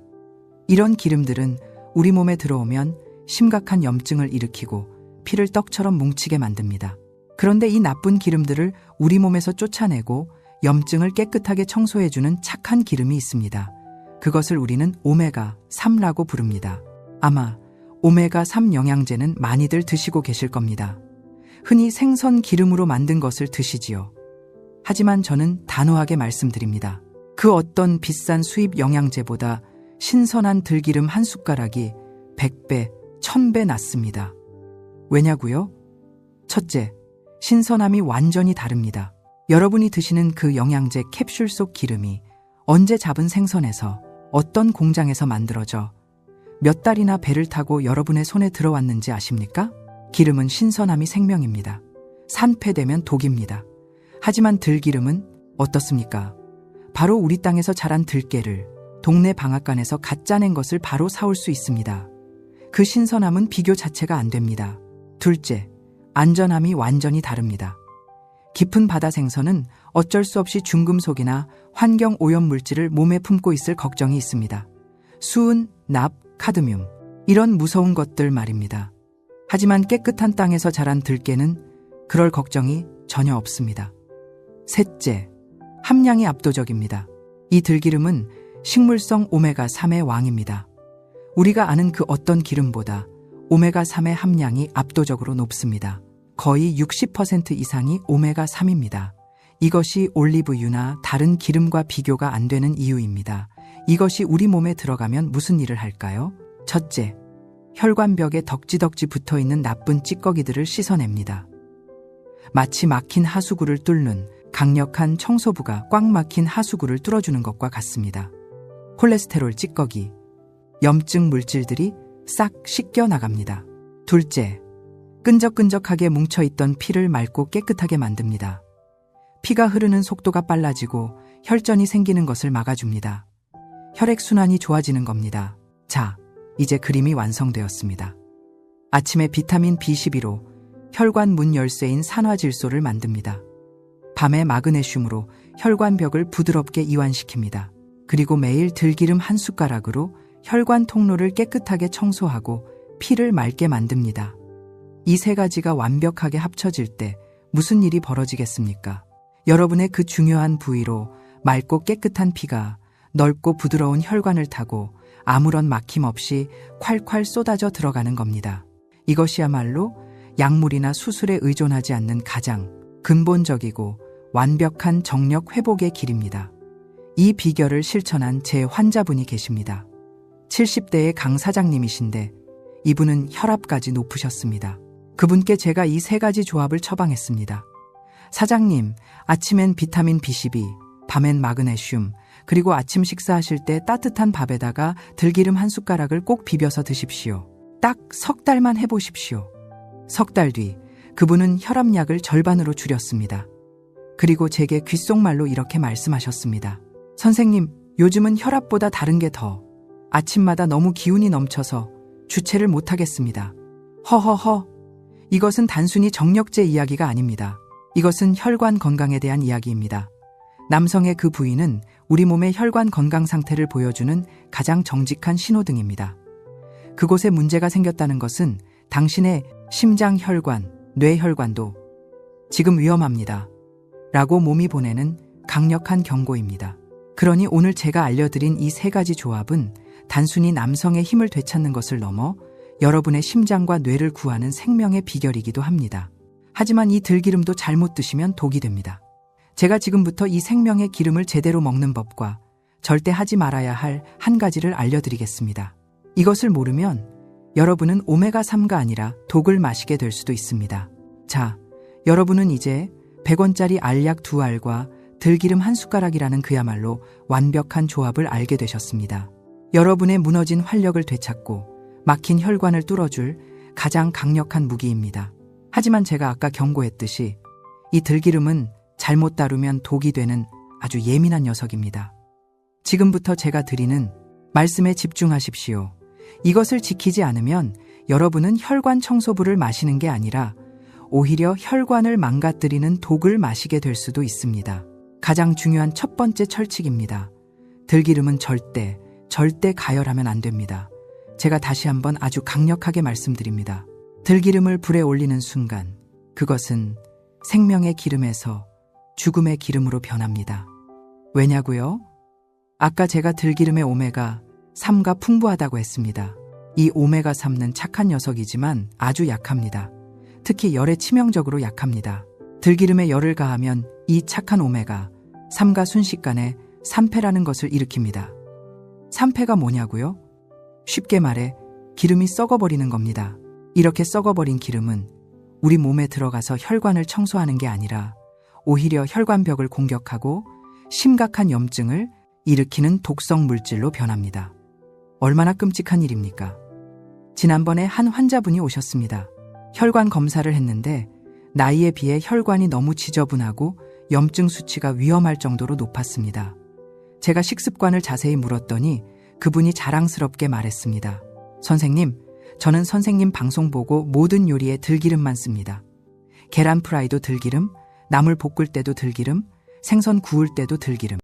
S1: 이런 기름들은 우리 몸에 들어오면 심각한 염증을 일으키고 피를 떡처럼 뭉치게 만듭니다. 그런데 이 나쁜 기름들을 우리 몸에서 쫓아내고 염증을 깨끗하게 청소해주는 착한 기름이 있습니다. 그것을 우리는 오메가3라고 부릅니다. 아마 오메가3 영양제는 많이들 드시고 계실 겁니다. 흔히 생선 기름으로 만든 것을 드시지요. 하지만 저는 단호하게 말씀드립니다. 그 어떤 비싼 수입 영양제보다 신선한 들기름 한 숟가락이 100배, 1000배 낫습니다. 왜냐고요? 첫째, 신선함이 완전히 다릅니다. 여러분이 드시는 그 영양제 캡슐 속 기름이 언제 잡은 생선에서 어떤 공장에서 만들어져 몇 달이나 배를 타고 여러분의 손에 들어왔는지 아십니까? 기름은 신선함이 생명입니다. 산패되면 독입니다. 하지만 들기름은 어떻습니까? 바로 우리 땅에서 자란 들깨를 동네 방앗간에서 갓 짜낸 것을 바로 사올 수 있습니다. 그 신선함은 비교 자체가 안 됩니다. 둘째, 안전함이 완전히 다릅니다. 깊은 바다 생선은 어쩔 수 없이 중금속이나 환경 오염 물질을 몸에 품고 있을 걱정이 있습니다. 수은, 납, 카드뮴, 이런 무서운 것들 말입니다. 하지만 깨끗한 땅에서 자란 들깨는 그럴 걱정이 전혀 없습니다. 셋째, 함량이 압도적입니다. 이 들기름은 식물성 오메가3의 왕입니다. 우리가 아는 그 어떤 기름보다 오메가3의 함량이 압도적으로 높습니다. 거의 60% 이상이 오메가3입니다. 이것이 올리브유나 다른 기름과 비교가 안 되는 이유입니다. 이것이 우리 몸에 들어가면 무슨 일을 할까요? 첫째, 혈관벽에 덕지덕지 붙어있는 나쁜 찌꺼기들을 씻어냅니다. 마치 막힌 하수구를 뚫는 강력한 청소부가 꽉 막힌 하수구를 뚫어주는 것과 같습니다. 콜레스테롤 찌꺼기, 염증 물질들이 싹 씻겨 나갑니다. 둘째, 끈적끈적하게 뭉쳐있던 피를 맑고 깨끗하게 만듭니다. 피가 흐르는 속도가 빨라지고 혈전이 생기는 것을 막아줍니다. 혈액순환이 좋아지는 겁니다. 자, 이제 그림이 완성되었습니다. 아침에 비타민 B12로 혈관 문 열쇠인 산화질소를 만듭니다. 밤에 마그네슘으로 혈관벽을 부드럽게 이완시킵니다. 그리고 매일 들기름 한 숟가락으로 혈관 통로를 깨끗하게 청소하고 피를 맑게 만듭니다. 이 세 가지가 완벽하게 합쳐질 때 무슨 일이 벌어지겠습니까? 여러분의 그 중요한 부위로 맑고 깨끗한 피가 넓고 부드러운 혈관을 타고 아무런 막힘 없이 콸콸 쏟아져 들어가는 겁니다. 이것이야말로 약물이나 수술에 의존하지 않는 가장 근본적이고 완벽한 정력 회복의 길입니다. 이 비결을 실천한 제 환자분이 계십니다. 70대의 강 사장님이신데 이분은 혈압까지 높으셨습니다. 그분께 제가 이 세 가지 조합을 처방했습니다. 사장님, 아침엔 비타민 B12, 밤엔 마그네슘, 그리고 아침 식사하실 때 따뜻한 밥에다가 들기름 한 숟가락을 꼭 비벼서 드십시오. 딱 석 달만 해보십시오. 석 달 뒤 그분은 혈압약을 절반으로 줄였습니다. 그리고 제게 귓속말로 이렇게 말씀하셨습니다. 선생님, 요즘은 혈압보다 다른 게 더 아침마다 너무 기운이 넘쳐서 주체를 못하겠습니다. 허허허. 이것은 단순히 정력제 이야기가 아닙니다. 이것은 혈관 건강에 대한 이야기입니다. 남성의 그 부위는 우리 몸의 혈관 건강 상태를 보여주는 가장 정직한 신호등입니다. 그곳에 문제가 생겼다는 것은 당신의 심장 혈관, 뇌 혈관도 지금 위험합니다. 라고 몸이 보내는 강력한 경고입니다. 그러니 오늘 제가 알려드린 이 세 가지 조합은 단순히 남성의 힘을 되찾는 것을 넘어 여러분의 심장과 뇌를 구하는 생명의 비결이기도 합니다. 하지만 이 들기름도 잘못 드시면 독이 됩니다. 제가 지금부터 이 생명의 기름을 제대로 먹는 법과 절대 하지 말아야 할 한 가지를 알려드리겠습니다. 이것을 모르면 여러분은 오메가3가 아니라 독을 마시게 될 수도 있습니다. 자, 여러분은 이제 100원짜리 알약 2알과 들기름 1숟가락이라는 그야말로 완벽한 조합을 알게 되셨습니다. 여러분의 무너진 활력을 되찾고 막힌 혈관을 뚫어줄 가장 강력한 무기입니다. 하지만 제가 아까 경고했듯이 이 들기름은 잘못 다루면 독이 되는 아주 예민한 녀석입니다. 지금부터 제가 드리는 말씀에 집중하십시오. 이것을 지키지 않으면 여러분은 혈관 청소부를 마시는 게 아니라 오히려 혈관을 망가뜨리는 독을 마시게 될 수도 있습니다. 가장 중요한 첫 번째 철칙입니다. 들기름은 절대 가열하면 안 됩니다. 제가 다시 한번 아주 강력하게 말씀드립니다. 들기름을 불에 올리는 순간 그것은 생명의 기름에서 죽음의 기름으로 변합니다. 왜냐고요? 아까 제가 들기름의 오메가3가 풍부하다고 했습니다. 이 오메가3는 착한 녀석이지만 아주 약합니다. 특히 열에 치명적으로 약합니다. 들기름에 열을 가하면 이 착한 오메가3가 순식간에 산패라는 것을 일으킵니다. 산패가 뭐냐고요? 쉽게 말해 기름이 썩어버리는 겁니다. 이렇게 썩어버린 기름은 우리 몸에 들어가서 혈관을 청소하는 게 아니라 오히려 혈관벽을 공격하고 심각한 염증을 일으키는 독성 물질로 변합니다. 얼마나 끔찍한 일입니까? 지난번에 한 환자분이 오셨습니다. 혈관 검사를 했는데 나이에 비해 혈관이 너무 지저분하고 염증 수치가 위험할 정도로 높았습니다. 제가 식습관을 자세히 물었더니 그분이 자랑스럽게 말했습니다. 선생님, 저는 선생님 방송 보고 모든 요리에 들기름만 씁니다. 계란 프라이도 들기름, 나물 볶을 때도 들기름, 생선 구울 때도 들기름.